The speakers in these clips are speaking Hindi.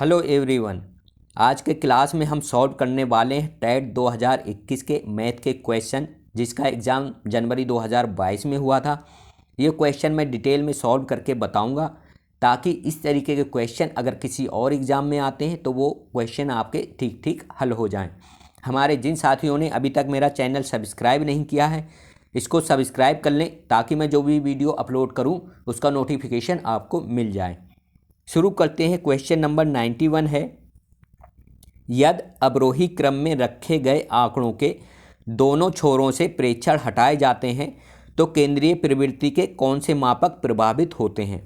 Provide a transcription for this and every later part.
Hello everyone. आज के क्लास में हम सॉल्व करने वाले हैं टेट 2021 के मैथ के क्वेश्चन, जिसका एग्ज़ाम जनवरी 2022 में हुआ था। ये क्वेश्चन मैं डिटेल में सॉल्व करके बताऊंगा, ताकि इस तरीके के क्वेश्चन अगर किसी और एग्ज़ाम में आते हैं तो वो क्वेश्चन आपके ठीक ठीक हल हो जाएं। हमारे जिन साथियों ने अभी तक मेरा चैनल सब्सक्राइब नहीं किया है, इसको सब्सक्राइब कर लें, ताकि मैं जो भी वीडियो अपलोड करूँ उसका नोटिफिकेशन आपको मिल जाए। शुरू करते हैं। क्वेश्चन नंबर 91 है, यदि अवरोही क्रम में रखे गए आंकड़ों के दोनों छोरों से प्रेक्षण हटाए जाते हैं तो केंद्रीय प्रवृत्ति के कौन से मापक प्रभावित होते हैं।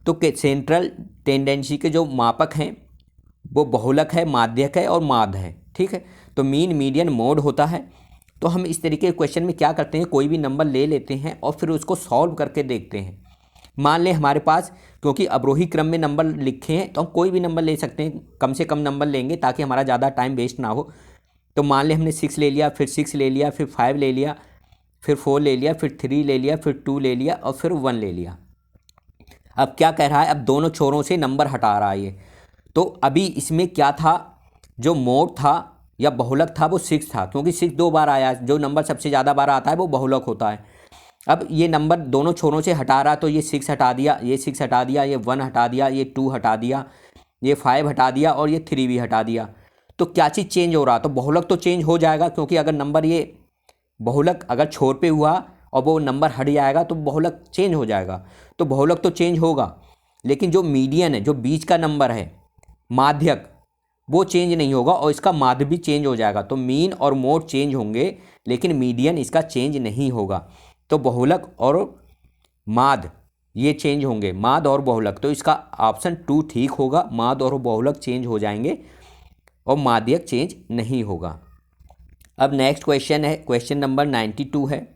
तो सेंट्रल टेंडेंसी के जो मापक हैं वो बहुलक है, माध्यक है और माध्य है। ठीक है, तो मीन, मीडियन, मोड होता है। तो हम इस तरीके के क्वेश्चन में क्या करते हैं, कोई भी नंबर ले लेते हैं और फिर उसको सॉल्व करके देखते हैं। मान लें हमारे पास, क्योंकि अवरोही क्रम में नंबर लिखे हैं तो हम कोई भी नंबर ले सकते हैं, कम से कम नंबर लेंगे ताकि हमारा ज़्यादा टाइम वेस्ट ना हो। तो मान लें हमने 6 ले लिया, फिर 6 ले लिया, फिर 5 ले लिया, फिर 4 ले लिया, फिर 3 ले लिया, फिर 2 ले लिया और फिर 1 ले लिया। अब क्या कह रहा है, अब दोनों छोरों से नंबर हटा रहा है ये। तो अभी इसमें क्या था, जो मोड था या बहुलक था वो 6 था, क्योंकि 6 2 बार आया। जो नंबर सबसे ज़्यादा बार आता है वो बहुलक होता है। अब ये नंबर दोनों छोरों से हटा रहा, तो ये 6 हटा दिया, ये 6 हटा दिया, ये 1 हटा दिया, ये 2 हटा दिया, ये 5 हटा दिया और ये 3 भी हटा दिया। तो क्या चीज़ चेंज हो रहा, तो बहुलक तो चेंज हो जाएगा, क्योंकि अगर नंबर ये बहुलक अगर छोर पे हुआ और वो नंबर हट जाएगा तो बहुलक चेंज हो जाएगा। तो बहुलक तो चेंज होगा, लेकिन जो मीडियन है, जो बीच का नंबर है, माध्यक, वो चेंज नहीं होगा और इसका माध्य भी चेंज हो जाएगा। तो मीन और मोड चेंज होंगे, लेकिन मीडियन इसका चेंज नहीं होगा। तो बहुलक और माध्य ये चेंज होंगे, माध्य और बहुलक। तो इसका ऑप्शन 2 ठीक होगा, माध्य और बहुलक चेंज हो जाएंगे और माध्यक चेंज नहीं होगा। अब नेक्स्ट क्वेश्चन है, क्वेश्चन नंबर 92 है।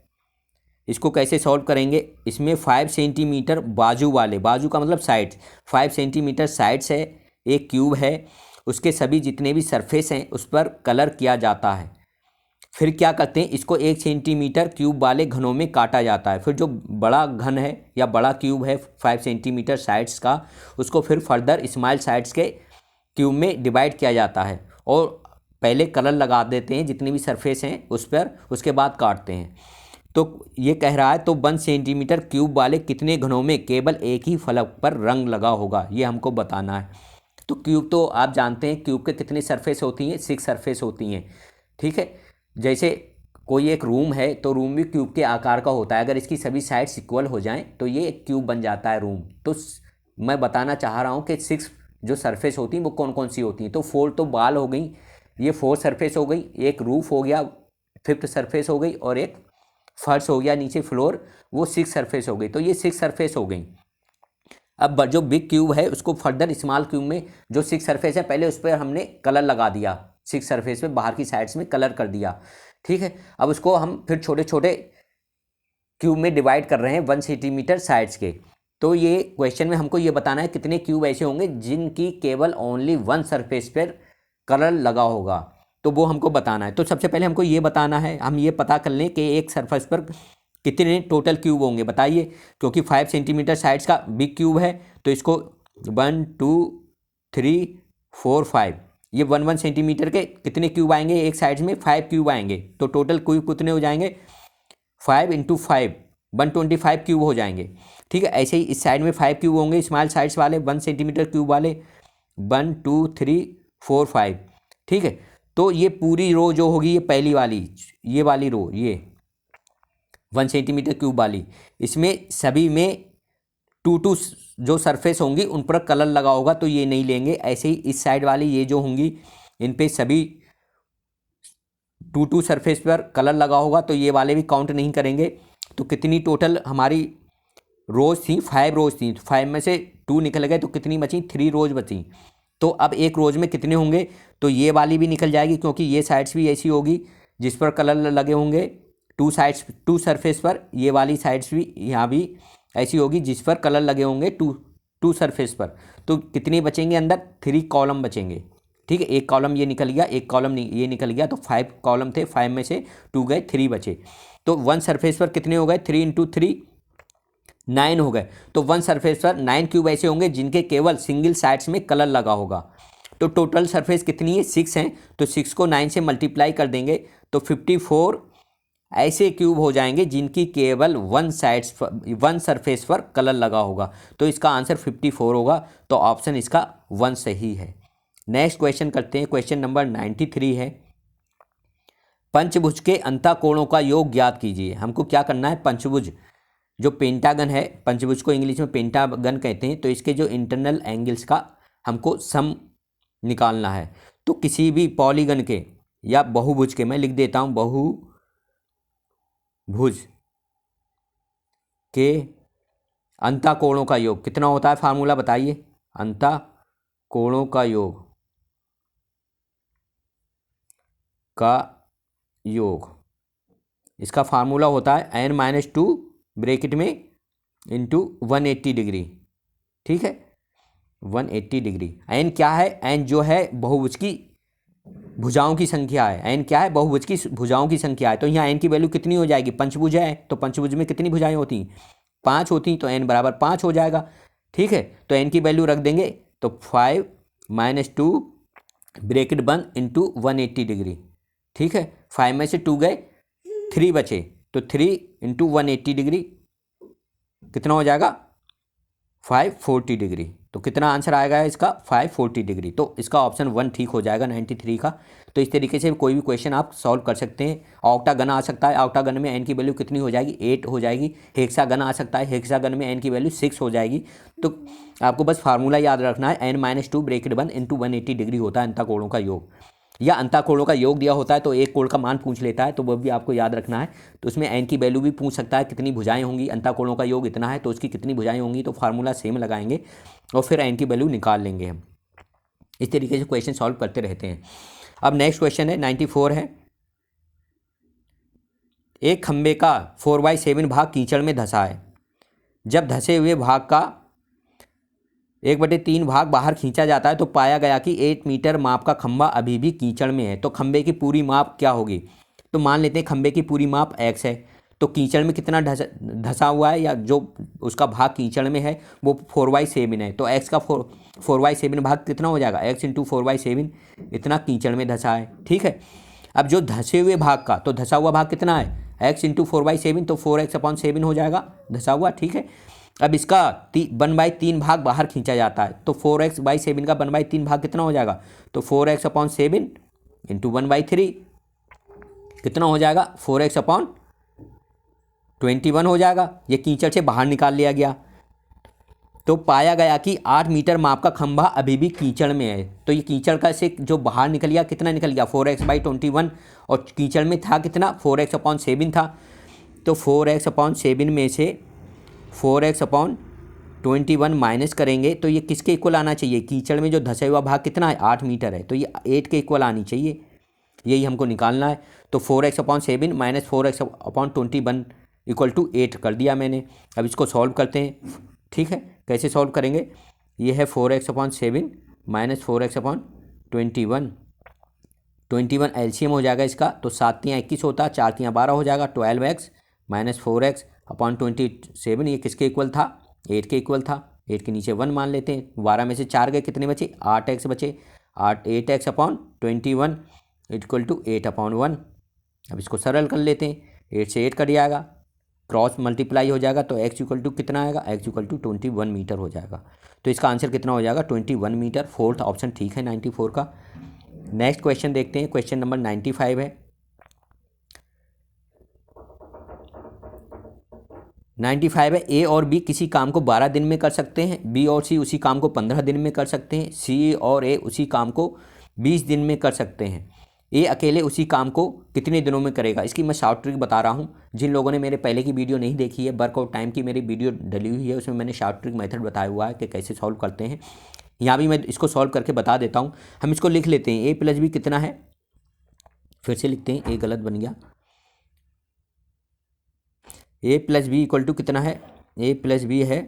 इसको कैसे सॉल्व करेंगे, इसमें 5 सेंटीमीटर बाजू वाले, बाजू का मतलब साइड्स, 5 सेंटीमीटर साइड्स है, एक क्यूब है, उसके सभी जितने भी सरफेस हैं उस पर कलर किया जाता है। फिर क्या करते हैं, इसको 1 सेंटीमीटर क्यूब वाले घनों में काटा जाता है। फिर जो बड़ा घन है या बड़ा क्यूब है 5 सेंटीमीटर साइड्स का, उसको फिर फर्दर स्मॉल साइड्स के क्यूब में डिवाइड किया जाता है और पहले कलर लगा देते हैं जितनी भी सरफेस हैं उस पर, उसके बाद काटते हैं। तो ये कह रहा है, तो 1 सेंटीमीटर क्यूब वाले कितने घनों में केवल एक ही फलक पर रंग लगा होगा, ये हमको बताना है। तो क्यूब तो आप जानते हैं, क्यूब के कितनी सरफेस होती हैं, 6 सरफेस होती हैं। ठीक है, जैसे कोई एक रूम है तो रूम भी क्यूब के आकार का होता है। अगर इसकी सभी साइड्स इक्वल हो जाएं तो ये एक क्यूब बन जाता है रूम। तो मैं बताना चाह रहा हूँ कि 6 जो सरफेस होती हैं वो कौन कौन सी होती हैं। तो 4 तो बाल हो गई, ये 4 सरफेस हो गई, एक रूफ हो गया, 5th सरफेस हो गई, और एक फर्श हो गया नीचे फ्लोर, वो 6 सरफेस हो गई। तो ये 6 सरफेस हो गई। अब जो बिग क्यूब है उसको फर्दर स्मॉल क्यूब में, जो 6 सरफेस है पहले उस पर हमने कलर लगा दिया, 6 सरफेस में बाहर की साइड्स में कलर कर दिया। ठीक है, अब उसको हम फिर छोटे छोटे क्यूब में डिवाइड कर रहे हैं 1 सेंटीमीटर साइड्स के। तो ये क्वेश्चन में हमको ये बताना है कितने क्यूब ऐसे होंगे जिनकी केवल ओनली 1 सरफेस पर कलर लगा होगा, तो वो हमको बताना है। तो सबसे पहले हमको ये बताना है, हम ये पता कर लें कि एक सरफेस पर कितने टोटल क्यूब होंगे, बताइए। क्योंकि 5 सेंटीमीटर साइड्स का बिग क्यूब है तो इसको 1 2 3 4 5, ये 1 सेंटीमीटर के कितने क्यूब आएंगे, एक साइड में 5 क्यूब आएंगे। तो टोटल क्यूब कितने हो जाएंगे, 5 × 5 125 क्यूब हो जाएंगे। ठीक है, ऐसे ही इस साइड में 5 क्यूब होंगे, स्मॉल साइड्स वाले 1 सेंटीमीटर क्यूब वाले, 1 2 3 4 5। ठीक है, तो ये पूरी रो जो होगी, ये पहली वाली, ये वाली रो, ये 1 सेंटीमीटर क्यूब वाली, इसमें सभी में 2 जो सरफेस होंगी उन पर कलर लगा होगा, तो ये नहीं लेंगे। ऐसे ही इस साइड वाली ये जो होंगी इन पे सभी 2 सरफेस पर कलर लगा होगा, तो ये वाले भी काउंट नहीं करेंगे। तो कितनी टोटल हमारी रोज थी, 5 रोज थी, 5 में से 2 निकल गए तो कितनी बची, 3 रोज बची। तो अब एक रोज में कितने होंगे, तो ये वाली भी निकल जाएगी, क्योंकि ये साइड्स भी ऐसी होगी जिस पर कलर लगे होंगे 2 साइड्स, 2 सरफेस पर। ये वाली साइड्स भी यहाँ भी ऐसी होगी जिस पर कलर लगे होंगे 2 सरफेस पर। तो कितनी बचेंगे, अंदर 3 कॉलम बचेंगे। ठीक है, एक कॉलम ये निकल गया, एक कॉलम ये निकल गया, तो 5 कॉलम थे, 5 में से 2 गए, 3 बचे। तो 1 सरफेस पर कितने हो गए, 3 × 3 9 हो गए। तो वन सरफेस पर 9 क्यूब ऐसे होंगे जिनके केवल सिंगल साइड्स में कलर लगा होगा। तो टोटल सरफेस कितनी है, 6 हैं। तो 6 को 9 से मल्टीप्लाई कर देंगे तो 54 ऐसे क्यूब हो जाएंगे जिनकी केवल वन सरफेस पर कलर लगा होगा। तो इसका आंसर 54 होगा। तो ऑप्शन इसका 1 सही है। नेक्स्ट क्वेश्चन करते हैं। क्वेश्चन नंबर 93 है, पंचभुज के अंतःकोणों का योग ज्ञात कीजिए। हमको क्या करना है, पंचभुज जो पेंटागन है, पंचभुज को इंग्लिश में पेंटागन कहते हैं, तो इसके जो इंटरनल एंगल्स का हमको सम निकालना है। तो किसी भी पॉलीगन के या बहुभुज के, मैं लिख देता हूँ, बहुभुज के अंतःकोणों का योग कितना होता है, फार्मूला बताइए। अंतःकोणों का योग इसका फार्मूला होता है n-2 ब्रैकेट में इंटू 180 डिग्री। ठीक है, 180 डिग्री। n क्या है, n जो है बहुभुज की भुजाओं की संख्या है। n क्या है, बहुभुज की भुजाओं की संख्या है। तो यहाँ n की वैल्यू कितनी हो जाएगी, पंचभुज है तो पंचभुज में कितनी भुजाएं होती हैं, 5 होती हैं, तो n बराबर 5 हो जाएगा। ठीक है, तो n की वैल्यू रख देंगे तो 5 - 2 ब्रैकेट बंद इंटू 180 डिग्री। ठीक है, 5 में से 2 गए, 3 बचे, तो 3 इंटू 180 डिग्री कितना हो जाएगा, 540 डिग्री। तो कितना आंसर आएगा इसका, 540 डिग्री। तो इसका ऑप्शन 1 ठीक हो जाएगा 93 का। तो इस तरीके से कोई भी क्वेश्चन आप सॉल्व कर सकते हैं। ऑक्टागन आ सकता है, ऑक्टागन में n की वैल्यू कितनी हो जाएगी, 8 हो जाएगी। हेक्सागन आ सकता है, हेक्सागन में n की वैल्यू 6 हो जाएगी। तो आपको बस फार्मूला याद रखना है, n-2 ब्रैकेट बंद इंटू 180 डिग्री होता है अंतःकोणों का योग। या अंतःकोणों का योग दिया होता है तो एक कोण का मान पूछ लेता है, तो वो भी आपको याद रखना है। तो उसमें n की वैल्यू भी पूछ सकता है, कितनी भुजाएं होंगी, अंतःकोणों का योग इतना है तो उसकी कितनी भुजाएं होंगी, तो फार्मूला सेम लगाएंगे और फिर n की वैल्यू निकाल लेंगे हम। इस तरीके से क्वेश्चन सॉल्व करते रहते हैं। अब नेक्स्ट क्वेश्चन है 94 है, एक खंबे का 4/7 भाग कीचड़ में धंसा है। जब धंसे हुए भाग का 1/3 भाग बाहर खींचा जाता है तो पाया गया कि 8 मीटर माप का खंबा अभी भी कीचड़ में है। तो खंबे की पूरी माप क्या होगी, तो मान लेते हैं खंबे की पूरी माप x है। तो कीचड़ में कितना धंसा हुआ है, या जो उसका भाग कीचड़ में है वो 4/7 है। तो x का 4/7 भाग कितना हो जाएगा, x इंटू 4/7, इतना कीचड़ में धंसा है। ठीक है, अब जो धंसे हुए भाग का, तो धंसा हुआ भाग कितना है, x इंटू 4/7, तो 4x/7 हो जाएगा धंसा हुआ। ठीक है, अब इसका 1/3 भाग बाहर खींचा जाता है, तो 4x/7 का 1/3 भाग कितना हो जाएगा, तो 4x/7 इंटू 1/3 कितना हो जाएगा, 4x/21 हो जाएगा। ये कीचड़ से बाहर निकाल लिया गया। तो पाया गया कि 8 मीटर माप का खंभा अभी भी कीचड़ में है। तो ये कीचड़ का से जो बाहर निकल गया, कितना निकल गया, 4x/21, और कीचड़ में था कितना, 4x/7 था। तो 4x/7 में से 4x/21 माइनस करेंगे तो ये किसके इक्वल आना चाहिए, कीचड़ में जो धंसा हुआ भाग कितना है, 8 मीटर है, तो ये 8 के इक्वल आनी चाहिए। यही हमको निकालना है। तो 4x/7 minus 4x/21 equal to 8 कर दिया मैंने। अब इसको सॉल्व करते हैं। ठीक है, कैसे सॉल्व करेंगे, ये है 4x/7 माइनस 4x/21, 21 एलसीएम हो जाएगा इसका, तो 7 × 21 होता है, 4 × 12 हो जाएगा, 12x माइनस 4x/27, ये किसके इक्वल था, 8 के इक्वल था। 8 के नीचे 1 मान लेते हैं, 12 में से 4 गए, कितने बचे, 8x बचे, 8x/21 इक्वल टू 8/1। अब इसको सरल कर लेते हैं, 8 से 8 कट जाएगा, क्रॉस मल्टीप्लाई हो जाएगा, तो x इक्वल टू कितना आएगा, x इक्वल टू 21 मीटर हो जाएगा। तो इसका आंसर कितना हो जाएगा, 21 मीटर। फोर्थ ऑप्शन ठीक है 94 का। नेक्स्ट क्वेश्चन देखते हैं, क्वेश्चन नंबर 95 है। 95 है, ए और बी किसी काम को 12 दिन में कर सकते हैं, बी और सी उसी काम को 15 दिन में कर सकते हैं, सी और ए उसी काम को 20 दिन में कर सकते हैं। ए अकेले उसी काम को कितने दिनों में करेगा। इसकी मैं शॉर्ट ट्रिक बता रहा हूँ। जिन लोगों ने मेरे पहले की वीडियो नहीं देखी है, वर्कआउट टाइम की मेरी वीडियो डली हुई है, उसमें मैंने शॉर्ट ट्रिक मेथड बताया हुआ है कि कैसे सॉल्व करते हैं। यहाँ भी मैं इसको सॉल्व करके बता देता हूँ। हम इसको लिख लेते हैं, ए प्लस बी कितना है, फिर से लिखते हैं, ए गलत बन गया, ए प्लस बी इक्वल टू कितना है, ए प्लस बी है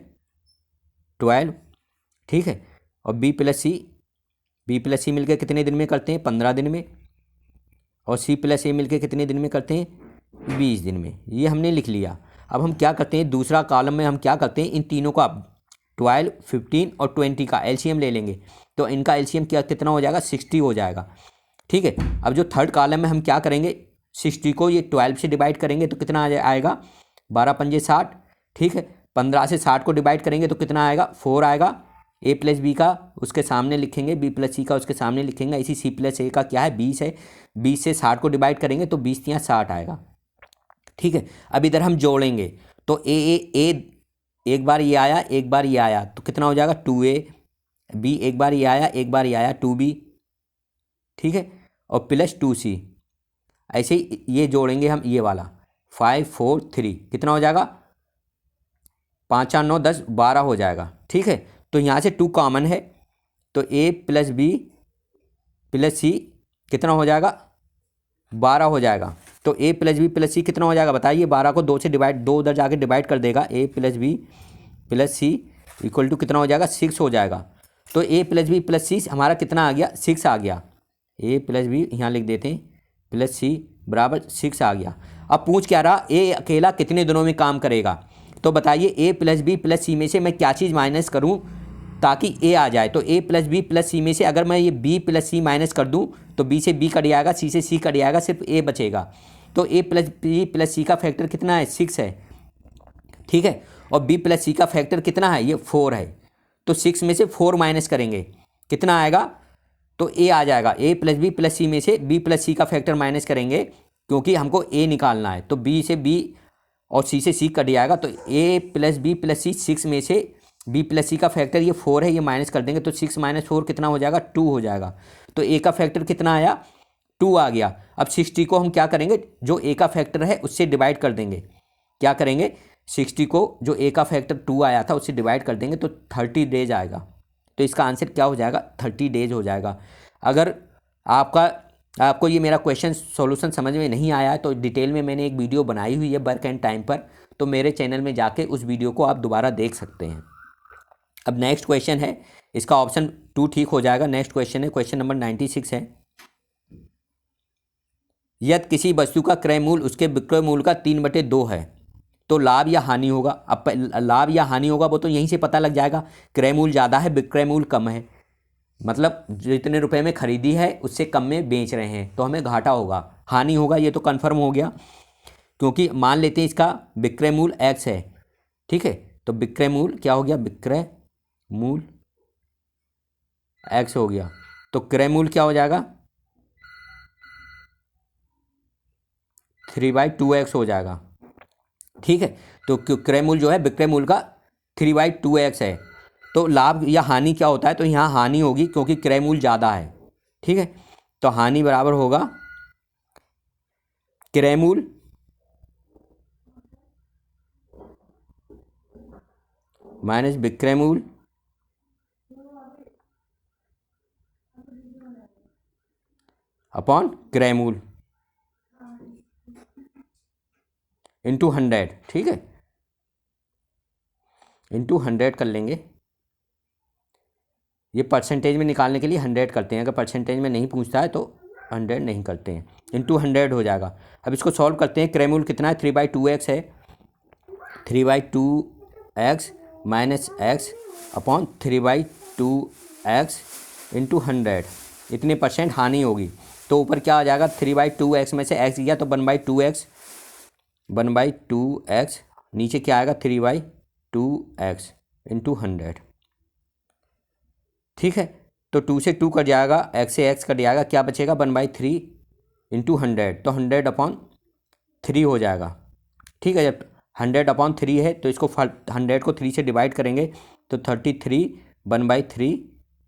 12। ठीक है, और बी प्लस सी मिलकर कितने दिन में करते हैं, 15 दिन में, और सी प्लस ए मिलकर कितने दिन में करते हैं, 20 दिन में। ये हमने लिख लिया। अब हम क्या करते हैं, दूसरा कॉलम में हम क्या करते हैं, इन तीनों का 12, 15 और 20 का एलसीएम ले लेंगे। तो इनका एलसीएम कितना हो जाएगा, 60 हो जाएगा। ठीक है, अब जो थर्ड कॉलम में हम क्या करेंगे, 60 को ये 12 से डिवाइड करेंगे तो कितना आएगा, 12 पंजे 60। ठीक है, 15 से 60 को डिवाइड करेंगे तो कितना आएगा, 4 आएगा। ए प्लस बी का उसके सामने लिखेंगे, बी प्लस सी का उसके सामने लिखेंगे। इसी सी प्लस ए का क्या है, 20 है। 20 से 60 को डिवाइड करेंगे तो 20 यहाँ 60 आएगा। ठीक है, अब इधर हम जोड़ेंगे तो ए एक बार ये आया, एक बार ये आया, तो कितना हो जाएगा 2a। बी एक बार ये आया, एक बार ये आया, 2b। ठीक है, और प्लस 2c। ऐसे ही ये जोड़ेंगे हम, ये वाला 5, 4, 3 कितना हो जाएगा, 5, 4, 9, 10, 12 हो जाएगा। ठीक है, तो यहाँ से 2 कॉमन है तो a प्लस बी प्लस सी कितना हो जाएगा, 12 हो जाएगा। तो a प्लस बी प्लस सी कितना हो जाएगा बताइए, 12 को 2 से डिवाइड, 2 उधर जाके डिवाइड कर देगा, a plus b plus c equal to कितना हो जाएगा, 6 हो जाएगा। तो a plus b plus c हमारा कितना आ गया, 6 आ गया। a प्लस बी यहाँ लिख देते हैं प्लस सी बराबर 6 आ गया। अब पूछ क्या रहा, a अकेला कितने दिनों में काम करेगा। तो बताइए a प्लस बी प्लस सी में से मैं क्या चीज़ माइनस करूँ ताकि a आ जाए। तो a प्लस बी प्लस सी में से अगर मैं ये b प्लस सी माइनस कर दूँ तो b से b कट जाएगा, c से c कट जाएगा, सिर्फ a बचेगा। तो a प्लस बी प्लस सी का फैक्टर कितना है, 6 है। ठीक है, और b प्लस सी का फैक्टर कितना है, ये 4 है। तो 6 में से 4 माइनस करेंगे कितना आएगा, तो a आ जाएगा। a प्लस बी प्लस सी में से b प्लस सी का फैक्टर माइनस करेंगे क्योंकि हमको a निकालना है। तो b से b और c से c कट जाएगा। तो a प्लस बी प्लस सी 6 में से b प्लस सी का फैक्टर ये 4 है, ये माइनस कर देंगे तो 6 माइनस 4 कितना हो जाएगा, 2 हो जाएगा। तो a का फैक्टर कितना आया, 2 आ गया। अब 60 को हम क्या करेंगे, जो a का फैक्टर है उससे डिवाइड कर देंगे। क्या करेंगे, 60 को जो a का फैक्टर 2 आया था उससे डिवाइड कर देंगे तो 30 डेज आएगा। तो इसका आंसर क्या हो जाएगा, 30 डेज हो जाएगा। अगर आपको ये मेरा क्वेश्चन सॉल्यूशन समझ में नहीं आया है तो डिटेल में मैंने एक वीडियो बनाई हुई है वर्क एंड टाइम पर, तो मेरे चैनल में जाके उस वीडियो को आप दोबारा देख सकते हैं। अब नेक्स्ट क्वेश्चन है, इसका ऑप्शन 2 ठीक हो जाएगा। नेक्स्ट क्वेश्चन है, क्वेश्चन नंबर 96 है। यदि किसी वस्तु का क्रय मूल्य उसके विक्रय मूल्य का 3/2 है तो लाभ या हानि होगा। अब लाभ या हानि होगा वो तो यहीं से पता लग जाएगा, क्रय मूल्य ज़्यादा है, विक्रय मूल्य कम है, मतलब जितने रुपए में खरीदी है उससे कम में बेच रहे हैं तो हमें घाटा होगा। हानि होगा ये तो कन्फर्म हो गया, क्योंकि मान लेते हैं इसका विक्रय मूल्य x है। ठीक है, तो विक्रय मूल्य क्या हो गया, विक्रय मूल्य x हो गया, तो क्रय मूल्य क्या हो जाएगा, 3/2x हो जाएगा। ठीक है, तो क्रय मूल्य जो है विक्रय मूल्य का 3/2x है। तो लाभ या हानि क्या होता है, तो यहाँ हानि होगी क्योंकि क्रय मूल्य ज़्यादा है। ठीक है, तो हानि बराबर होगा क्रय मूल्य माइनस विक्रय मूल्य अपॉन क्रय मूल्य इंटू 100। ठीक है, इंटू 100 कर लेंगे। ये परसेंटेज में निकालने के लिए 100 करते हैं, अगर परसेंटेज में नहीं पूछता है तो 100 नहीं करते हैं, इंटू 100 हो जाएगा। अब इसको सॉल्व करते हैं, क्रय मूल्य कितना है, 3/2x है, 3/2x minus x upon 3/2x into 100, इतने परसेंट हानि होगी। तो ऊपर क्या आ जाएगा, 3/2x में से x गया तो 1/2x, 1/2x, नीचे क्या आएगा 3/2x इंटू 100। ठीक है, तो 2 से 2 कट जाएगा, x से x कट जाएगा, क्या बचेगा 1/3 इंटू 100, तो 100/3 हो जाएगा। ठीक है, जब 100/3 है तो इसको 100 को 3 से डिवाइड करेंगे तो 33 1/3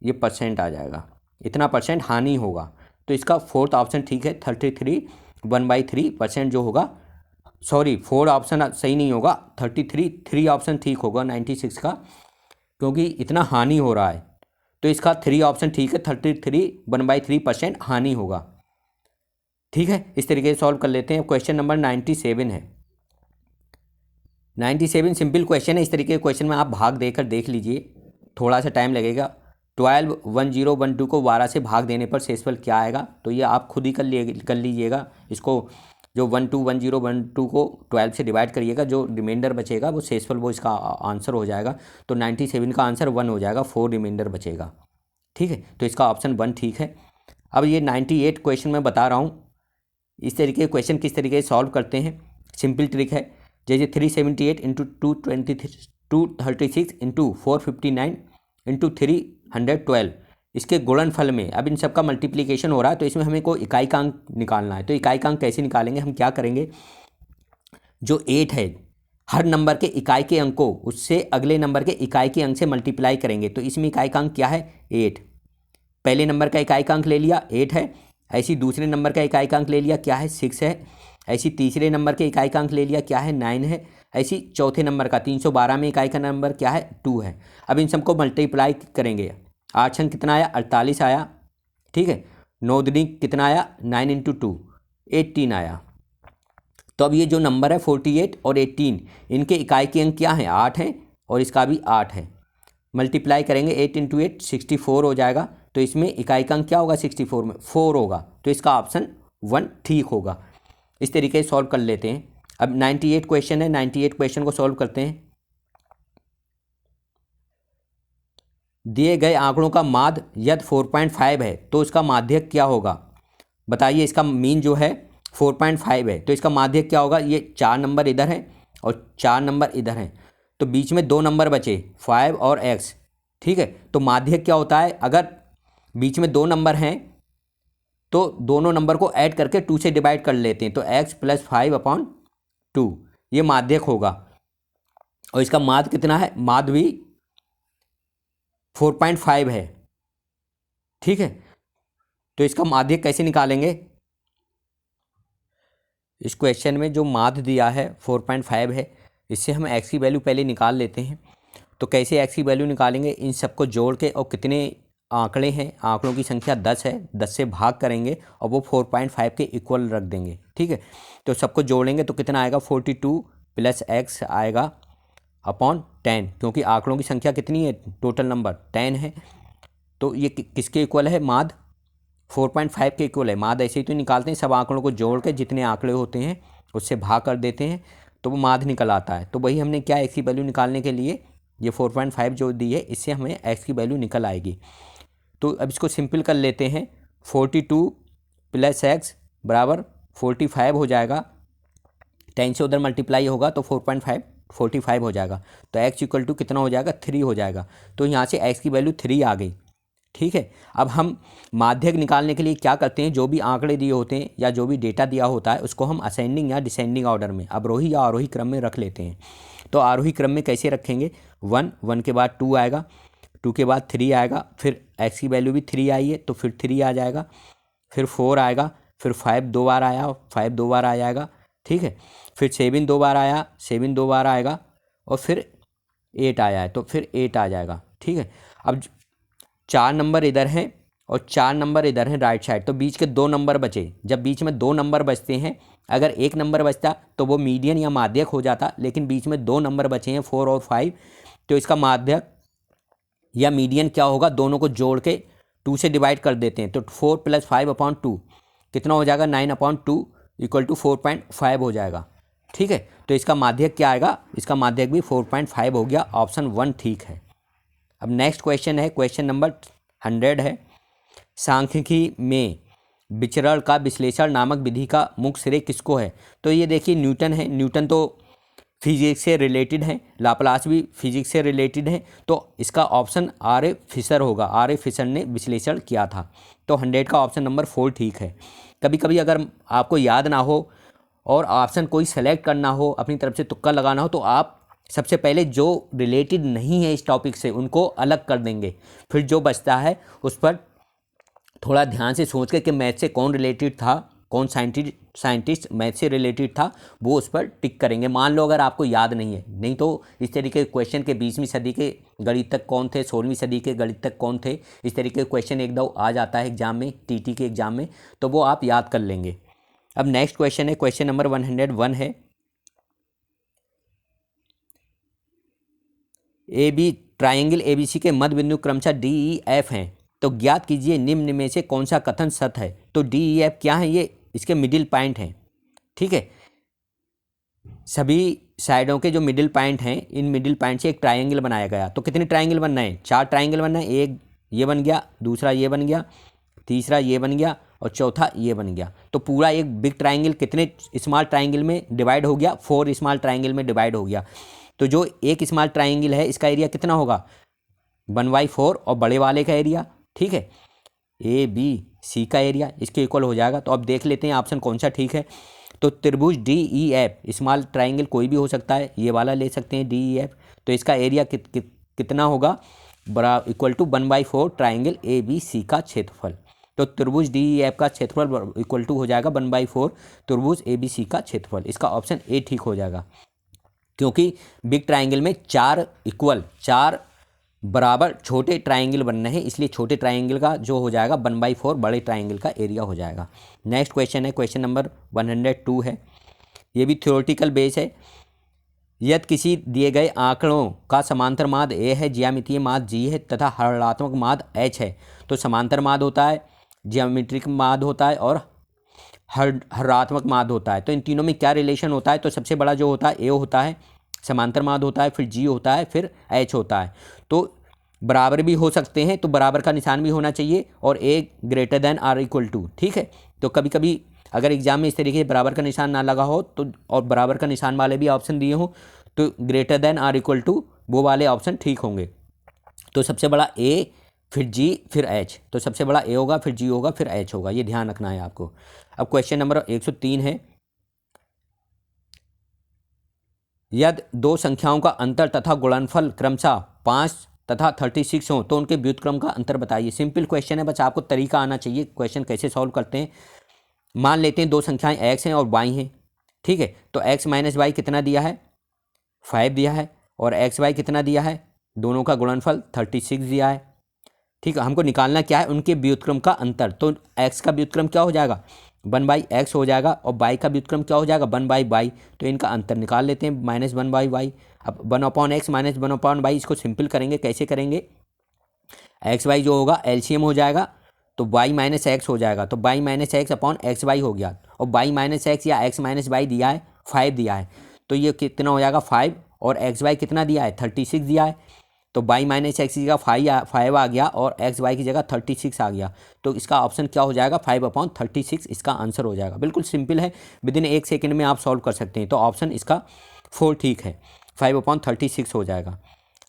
ये परसेंट आ जाएगा, इतना परसेंट हानि होगा। तो इसका फोर्थ ऑप्शन ठीक है, 33 1/3% जो होगा, सॉरी 4 ऑप्शन सही नहीं होगा, 33 3 ऑप्शन ठीक होगा 96 का, क्योंकि इतना हानि हो रहा है। तो इसका 3 ऑप्शन ठीक है, 33 1/3% हानि होगा। ठीक है, इस तरीके से सॉल्व कर लेते हैं। क्वेश्चन नंबर 97 है। 97 सिंपल क्वेश्चन है। इस तरीके के क्वेश्चन में आप भाग देकर देख लीजिए, थोड़ा सा टाइम लगेगा। 12 10 12 को 12 से भाग देने पर शेषफल क्या आएगा, तो ये आप खुद ही कर लीजिएगा। इसको जो 121012 को 12 से डिवाइड करिएगा, जो रिमाइंडर बचेगा वो शेषफल, वो इसका आंसर हो जाएगा। तो 97 का आंसर 1 हो जाएगा, 4 रिमाइंडर बचेगा। ठीक है, तो इसका ऑप्शन 1 ठीक है। अब ये 98 क्वेश्चन मैं बता रहा हूँ, इस तरीके के क्वेश्चन किस तरीके से सॉल्व करते हैं। सिंपल ट्रिक है, जैसे 378 इंटू 236 इंटू 459 इंटू 312, इसके गुणनफल में अब इन सब का मल्टीप्लिकेशन हो रहा है, तो इसमें हमें कोई इकाई का अंक निकालना है। तो इकाई का अंक कैसे निकालेंगे, हम क्या करेंगे, जो 8 है हर नंबर के इकाई के अंक को उससे अगले नंबर के इकाई के अंक से मल्टीप्लाई करेंगे। तो इसमें इकाई का अंक क्या है, 8। पहले नंबर का इकाई का अंक ले लिया 8 है, ऐसी दूसरे नंबर का इकाई का अंक ले लिया क्या है, 6 है, ऐसी तीसरे नंबर के इकाई का अंक ले लिया क्या है, 9 है, ऐसी चौथे नंबर का 312 में इकाई का नंबर क्या है, 2 है। अब इन सबको मल्टीप्लाई करेंगे, 8 छंग कितना आया, 48 आया। ठीक है, 9 दूनी कितना आया, 9 इंटू 2 18 आया। तो अब ये जो नंबर है 48 और 18, इनके इकाई के अंक क्या हैं, 8 हैं, और इसका भी 8 है। मल्टीप्लाई करेंगे 8 इंटू 8 64 हो जाएगा। तो इसमें इकाई का अंक क्या होगा, 64 में 4 होगा। तो इसका ऑप्शन 1 ठीक होगा। इस तरीके से सॉल्व कर लेते हैं। अब 98 क्वेश्चन है, 98 क्वेश्चन को सॉल्व करते हैं। दिए गए आंकड़ों का माध्य यदि 4.5 है तो इसका माध्यक क्या होगा, बताइए। इसका मीन जो है 4.5 है, तो इसका माध्यक क्या होगा, ये 4 नंबर इधर है और 4 नंबर इधर हैं, तो बीच में 2 नंबर बचे 5 और x। ठीक है, तो माध्यक क्या होता है, अगर बीच में 2 नंबर हैं तो दोनों नंबर को ऐड करके 2 से डिवाइड कर लेते हैं, तो x + 5/2 ये माध्यक होगा। और इसका माध्य कितना है, माध्य भी 4.5 है। ठीक है, तो इसका माध्यक कैसे निकालेंगे, इस क्वेश्चन में जो माध्य दिया है 4.5 है, इससे हम x की वैल्यू पहले निकाल लेते हैं। तो कैसे x की वैल्यू निकालेंगे, इन सबको जोड़ के, और कितने आंकड़े हैं, आंकड़ों की संख्या 10 है, 10 से भाग करेंगे और वो 4.5 के इक्वल रख देंगे। ठीक है, तो सबको जोड़ेंगे तो कितना आएगा, 42 + x आएगा अपॉन 10, क्योंकि आंकड़ों की संख्या कितनी है, टोटल नंबर 10 है। तो ये किसके इक्वल है, माध्य 4.5 के इक्वल है। माध्य ऐसे ही तो निकालते हैं, सब आंकड़ों को जोड़ के जितने आंकड़े होते हैं उससे भाग कर देते हैं, तो वो माध्य निकल आता है। तो वही हमने क्या, x की वैल्यू निकालने के लिए ये 4.5 जो दी है, इससे हमें x की वैल्यू निकल आएगी। तो अब इसको सिंपल कर लेते हैं, 42 + x बराबर 45 हो जाएगा, 10 से उधर मल्टीप्लाई होगा तो 4.5 45 हो जाएगा। तो x = कितना हो जाएगा, 3 हो जाएगा। तो यहाँ से x की वैल्यू 3 आ गई। ठीक है, अब हम माध्यक निकालने के लिए क्या करते हैं, जो भी आंकड़े दिए होते हैं या जो भी डेटा दिया होता है उसको हम असेंडिंग या डिसेंडिंग ऑर्डर में, अवरोही या आरोही क्रम में रख लेते हैं। तो आरोही क्रम में कैसे रखेंगे, 1 के बाद 2 आएगा, 2 के बाद 3 आएगा, फिर x की वैल्यू भी 3 आई है तो फिर 3 आ जाएगा, फिर 4 आएगा, फिर 5 2 बार आया, 5 2 बार आ जाएगा। ठीक है, फिर 7 2 बार आया, 7 2 बार आएगा, और फिर 8 आया है तो फिर 8 आ जाएगा। ठीक है, अब 4 नंबर इधर हैं और 4 नंबर इधर हैं राइट साइड, तो बीच के 2 नंबर बचे। जब बीच में 2 नंबर बचते हैं, अगर 1 नंबर बचता तो वो मीडियन या माध्यक हो जाता, लेकिन बीच में 2 नंबर बचे हैं 4 और 5, तो इसका माध्यक या मीडियन क्या होगा, दोनों को जोड़ के 2 से डिवाइड कर देते हैं, तो 4 + 5/2 कितना हो जाएगा, 9/2 = 4.5 हो जाएगा। ठीक है, तो इसका माध्यक क्या आएगा, इसका माध्यक भी 4.5 हो गया, ऑप्शन 1 ठीक है। अब नेक्स्ट क्वेश्चन है, क्वेश्चन नंबर 100 है, सांख्यिकी में विचरण का विश्लेषण नामक विधि का मुख्य श्रेय किसको है। तो ये देखिए न्यूटन है, न्यूटन तो फिजिक्स से रिलेटेड है, लाप्लास भी फिजिक्स से रिलेटेड है, तो इसका ऑप्शन आर फिशर होगा, आर फिशर ने विश्लेषण किया था। तो 100 का ऑप्शन नंबर 4 ठीक है। कभी कभी अगर आपको याद ना हो और ऑप्शन कोई सेलेक्ट करना हो, अपनी तरफ से तुक्का लगाना हो, तो आप सबसे पहले जो रिलेटेड नहीं है इस टॉपिक से उनको अलग कर देंगे, फिर जो बचता है उस पर थोड़ा ध्यान से सोच के कि मैथ से कौन रिलेटेड था, कौन साइंटिस्ट मैथ से रिलेटेड था, वो उस पर टिक करेंगे। मान लो अगर आपको याद नहीं है, नहीं तो इस तरीके के क्वेश्चन के 20वीं सदी के गणितज्ञ कौन थे, 16वीं सदी के गणितज्ञ कौन थे, इस तरीके के क्वेश्चन एक दो आ जाता है एग्जाम में, टीटी के एग्जाम में, तो वो आप याद कर लेंगे। अब नेक्स्ट क्वेश्चन है, क्वेश्चन नंबर 101 है, ट्राइंगल ABC के मध्य बिंदु क्रमशः DEF हैं, तो ज्ञात कीजिए निम्न में से कौन सा कथन सत्य है। तो DEF क्या है, ये इसके मिडिल पॉइंट हैं। ठीक है। सभी साइडों के जो मिडिल पॉइंट हैं, इन मिडिल पॉइंट से एक ट्रायंगल बनाया गया। तो कितने ट्रायंगल बनना है? 4 ट्रायंगल बनना है। एक ये बन गया, दूसरा ये बन गया, तीसरा ये बन गया और चौथा ये बन गया। तो पूरा एक बिग ट्रायंगल कितने स्मॉल ट्रायंगल में डिवाइड हो गया? 4 स्मॉल ट्रायंगल में डिवाइड हो गया। तो जो एक स्मॉल ट्रायंगल है इसका एरिया कितना होगा? 1/4 और बड़े वाले का एरिया, ठीक है, ए बी सी का एरिया इसके इक्वल हो जाएगा। तो अब देख लेते हैं ऑप्शन कौन सा ठीक है। तो त्रिभुज D E F, small triangle कोई भी हो सकता है, ये वाला ले सकते हैं डी ई एफ। तो इसका एरिया कितना होगा? Equal to 1/4 triangle A B C का क्षेत्रफल। तो त्रिभुज डी ई एफ का क्षेत्रफल इक्वल टू हो जाएगा 1/4 त्रिभुज ए बी सी का क्षेत्रफल। इसका ऑप्शन ए ठीक हो जाएगा, क्योंकि बिग ट्रायंगल में 4 बराबर छोटे ट्रायंगल बनने हैं, इसलिए छोटे ट्रायंगल का जो हो जाएगा 1/4 बड़े ट्रायंगल का एरिया हो जाएगा। नेक्स्ट क्वेश्चन है, क्वेश्चन नंबर 102 है। ये भी थ्योरेटिकल बेस है। यदि किसी दिए गए आंकड़ों का समांतर माद ए है, ज्यामितीय माद जी है तथा हरणात्मक माद एच है, तो समांतर माद होता है, ज्यामिट्रिक माद होता है और हरणात्मक माद होता है। तो इन तीनों में क्या रिलेशन होता है? तो सबसे बड़ा जो होता है ए होता है, समांतर माद होता है, फिर जी होता है, फिर एच होता है। तो बराबर भी हो सकते हैं, तो बराबर का निशान भी होना चाहिए और A greater than or equal to, ठीक है। तो कभी कभी अगर एग्जाम में इस तरीके से बराबर का निशान ना लगा हो तो, और बराबर का निशान वाले भी ऑप्शन दिए हो, तो greater than or equal to वो वाले ऑप्शन ठीक होंगे। तो सबसे बड़ा ए, फिर जी, फिर एच। तो सबसे बड़ा ए होगा, फिर जी होगा, फिर एच होगा, ये ध्यान रखना है आपको। अब क्वेश्चन नंबर 103 है। यदि दो संख्याओं का अंतर तथा गुणनफल क्रमशः 5 तथा 36 हो तो उनके व्युत्क्रम का अंतर बताइए। सिंपल क्वेश्चन है, बस आपको तरीका आना चाहिए क्वेश्चन कैसे सॉल्व करते हैं। मान लेते हैं दो संख्याएं x हैं और y हैं, ठीक है। तो x माइनस वाई कितना दिया है? 5 दिया है। और एक्स वाई कितना दिया है? दोनों का गुणनफल 36 दिया है, ठीक है। हमको निकालना क्या है? उनके व्युत्क्रम का अंतर। तो x का व्युत्क्रम क्या हो जाएगा? 1/x हो जाएगा और y का व्युत्क्रम क्या हो जाएगा? 1/y। तो इनका अंतर निकाल लेते हैं, -1/y। अब 1/x माइनस 1/y, इसको सिंपल करेंगे। कैसे करेंगे? एक्स वाई जो होगा एलसीएम हो जाएगा, तो y माइनस एक्स हो जाएगा। तो y minus x upon x y हो गया। और y माइनस एक्स या x माइनस वाई दिया है 5 दिया है, तो ये कितना हो जाएगा 5। और एक्स वाई कितना दिया है? 36 दिया है। तो y माइनस एक्स की जगह 5 आ गया और एक्स वाई की जगह 36 आ गया। तो इसका ऑप्शन क्या हो जाएगा? 5/36 इसका आंसर हो जाएगा। बिल्कुल सिंपल है, विदिन 1 सेकेंड में आप सॉल्व कर सकते हैं। तो ऑप्शन इसका 4 ठीक है, 5/36 हो जाएगा।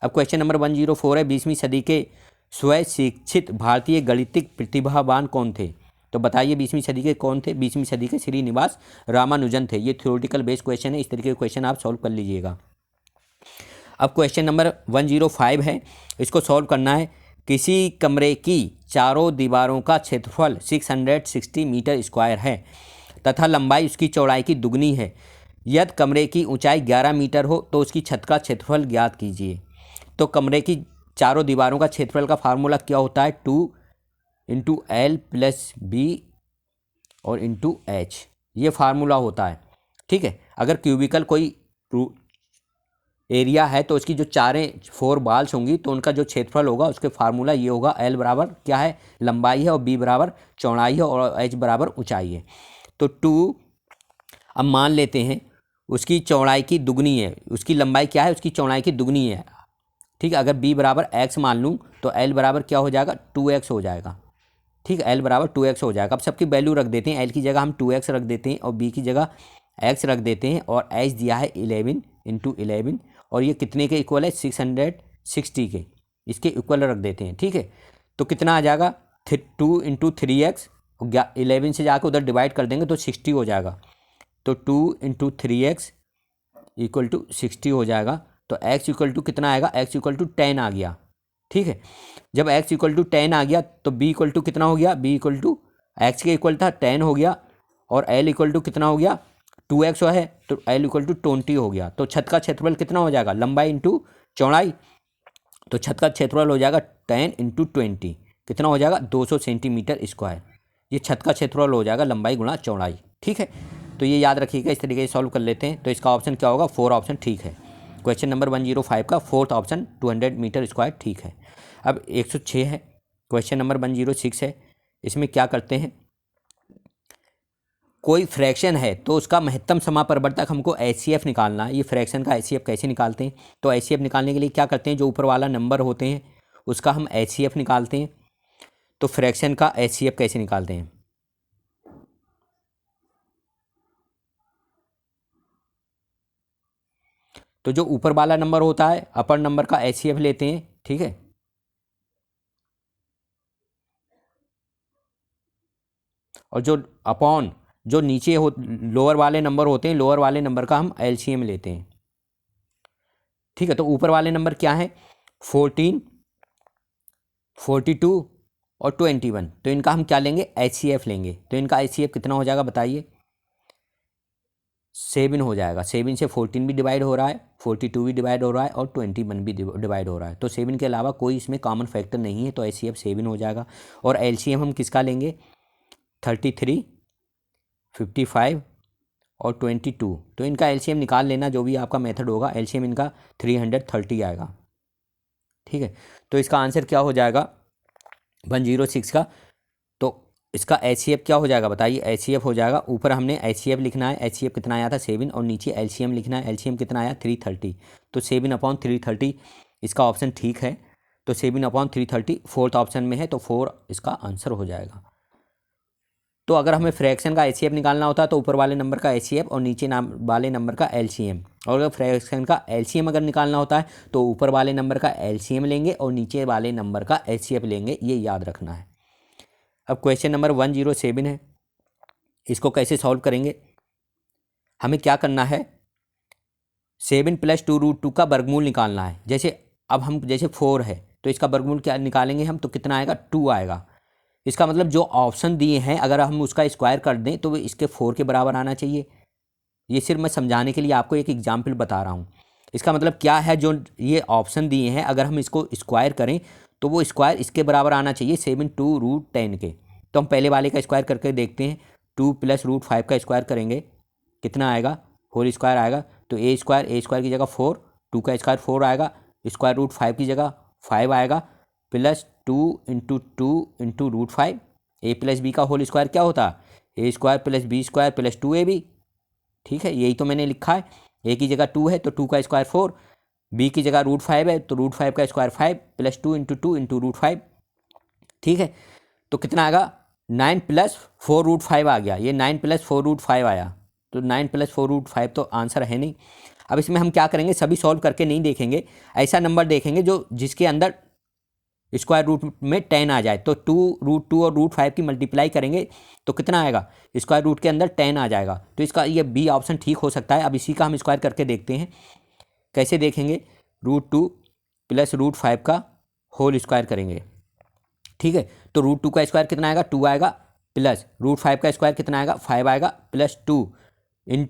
अब क्वेश्चन नंबर 104 है। 20वीं सदी के स्वशिक्षित भारतीय गणितिक प्रतिभावान कौन थे? तो बताइए 20वीं सदी के कौन थे? 20वीं सदी के श्रीनिवास रामानुजन थे। ये थ्योरेटिकल बेस्ड क्वेश्चन है, इस तरीके के क्वेश्चन आप सॉल्व कर लीजिएगा। अब क्वेश्चन नंबर 105 है, इसको सॉल्व करना है। किसी कमरे की चारों दीवारों का क्षेत्रफल 660 मीटर स्क्वायर है तथा लंबाई उसकी चौड़ाई की दुगनी है। यदि कमरे की ऊंचाई 11 मीटर हो तो उसकी छत का क्षेत्रफल ज्ञात कीजिए। तो कमरे की चारों दीवारों का क्षेत्रफल का फार्मूला क्या होता है? 2 × L + B और × H, ये फार्मूला होता है, ठीक है। अगर क्यूबिकल कोई एरिया है तो उसकी जो 4 बाल्स होंगी तो उनका जो क्षेत्रफल होगा उसके फार्मूला ये होगा। L बराबर क्या है? लंबाई है, और B बराबर चौड़ाई है, और H बराबर ऊंचाई है। तो 2, अब मान लेते हैं उसकी चौड़ाई की दुगनी है, उसकी लंबाई क्या है? उसकी चौड़ाई की दुगनी है, ठीक है। अगर B बराबर x मान लूँ तो L बराबर क्या हो जाएगा? 2x हो जाएगा, ठीक है। L बराबर 2x हो जाएगा। अब सबकी वैल्यू रख देते हैं, L की जगह हम 2x रख देते हैं और B की जगह x रख देते हैं, और H दिया है 11 × 11, और ये कितने के इक्वल है? 660 के, इसके इक्वल रख देते हैं, ठीक है। तो कितना आ जाएगा? 2 × 3x, 11 से जाकर उधर डिवाइड कर देंगे तो 60 हो जाएगा। तो 2 × 3x = 60 हो जाएगा। तो x = कितना आएगा? x = 10 आ गया, ठीक है। जब x = 10 आ गया तो b = कितना हो गया? b = x के इक्वल था 10 हो गया, और l = कितना हो गया? 2x है, तो L = 20 हो गया। तो छत का क्षेत्रफल कितना हो जाएगा? लंबाई इंटू चौड़ाई। तो छत का क्षेत्रफल हो जाएगा 10 × 20, कितना हो जाएगा? 200 सेंटीमीटर स्क्वायर। ये छत का क्षेत्रफल हो जाएगा, लंबाई गुणा चौड़ाई, ठीक है। तो ये याद रखिएगा, इस तरीके से सॉल्व कर लेते हैं। तो इसका ऑप्शन क्या होगा? 4 ऑप्शन ठीक है। क्वेश्चन नंबर 105 का 4th ऑप्शन 200 मीटर स्क्वायर ठीक है। अब 106 है, क्वेश्चन नंबर 106 है। इसमें क्या करते हैं? कोई फ्रैक्शन है तो उसका महत्तम समापरिवर्तक हमको एचसीएफ निकालना है। ये फ्रैक्शन का एचसीएफ कैसे निकालते हैं, तो एचसीएफ निकालने के लिए क्या करते हैं, जो ऊपर वाला नंबर होते हैं उसका हम एचसीएफ निकालते हैं। तो फ्रैक्शन का एचसीएफ कैसे निकालते हैं, तो जो ऊपर वाला नंबर होता है अपर नंबर का एचसीएफ लेते हैं, ठीक है। और जो अपॉन जो नीचे हो लोअर वाले नंबर होते हैं, लोअर वाले नंबर का हम एलसीएम लेते हैं, ठीक है। तो ऊपर वाले नंबर क्या है, 14, 42 और 21, तो इनका हम क्या लेंगे, एचसीएफ लेंगे। तो इनका एचसीएफ कितना हो जाएगा बताइए, 7 हो जाएगा। 7 से 14 भी डिवाइड हो रहा है, 42 भी डिवाइड हो रहा है और 21 भी डिवाइड हो रहा है। तो 7 के अलावा कोई इसमें कॉमन फैक्टर नहीं है, तो एचसीएफ 7 हो जाएगा। और एलसीएम हम किसका लेंगे, 33, 55 और 22। तो इनका एलसीएम निकाल लेना, जो भी आपका मेथड होगा, एलसीएम इनका 330 आएगा, ठीक है। तो इसका आंसर क्या हो जाएगा 106 का। तो इसका एचसीएफ क्या हो जाएगा बताइए, एचसीएफ हो जाएगा, ऊपर हमने एचसीएफ लिखना है, एचसीएफ कितना आया था 7, और नीचे एलसीएम लिखना है, एलसीएम कितना आया 330। तो 7/330 इसका ऑप्शन ठीक है। तो 7/330 फोर्थ ऑप्शन में है, तो 4 इसका आंसर हो जाएगा। तो अगर हमें फ्रैक्शन का एचसीएफ निकालना होता है तो ऊपर वाले नंबर का एचसीएफ और नीचे वाले नंबर का एलसीएम, और अगर फ्रैक्शन का एलसीएम अगर निकालना होता है तो ऊपर वाले नंबर का एलसीएम लेंगे और नीचे वाले नंबर का एचसीएफ लेंगे, ये याद रखना है। अब क्वेश्चन नंबर 107 है, इसको कैसे सॉल्व करेंगे, हमें क्या करना है, 7 + 2√2 का वर्गमूल निकालना है। जैसे अब हम जैसे 4 है तो इसका वर्गमूल क्या निकालेंगे हम, तो कितना आएगा 2 आएगा। इसका मतलब जो ऑप्शन दिए हैं अगर हम उसका स्क्वायर कर दें तो वो इसके 4 के बराबर आना चाहिए। ये सिर्फ मैं समझाने के लिए आपको एक एग्जाम्पल बता रहा हूँ। इसका मतलब क्या है, जो ये ऑप्शन दिए हैं अगर हम इसको स्क्वायर करें तो वो स्क्वायर इसके बराबर आना चाहिए 7 2√10 के। तो हम पहले वाले का स्क्वायर करके देखते हैं, 2 + √5 का स्क्वायर करेंगे कितना आएगा, होल स्क्वायर आएगा। तो ए स्क्वायर की जगह 4, 2 का स्क्वायर 4 आएगा, स्क्वायर रूट 5 की जगह 5 आएगा, प्लस 2 × 2 × √5। ए + बी का होल स्क्वायर क्या होता है, ए स्क्वायर + बी स्क्वायर + 2ab, ठीक है। यही तो मैंने लिखा है, ए की जगह 2 है तो 2 का स्क्वायर 4, बी की जगह √5 है तो √5 का स्क्वायर 5 + 2 × 2 × √5, ठीक है। तो कितना आएगा 9 + 4√5 आ गया, ये 9 + 4√5 आया। तो 9 + 4√5 तो आंसर है नहीं। अब इसमें हम क्या करेंगे, सभी सॉल्व करके नहीं देखेंगे, ऐसा नंबर देखेंगे जो जिसके अंदर स्क्वायर रूट में 10 आ जाए। तो 2√2 और √5 की मल्टीप्लाई करेंगे तो कितना आएगा, स्क्वायर रूट के अंदर 10 आ जाएगा। तो इसका ये बी ऑप्शन ठीक हो सकता है। अब इसी का हम स्क्वायर करके देखते हैं, कैसे देखेंगे, √2 + √5 का होल स्क्वायर करेंगे, ठीक है। तो √2 का स्क्वायर कितना आएगा 2 आएगा, प्लस √5 का स्क्वायर कितना आएगा 5 आएगा, प्लस 2 ×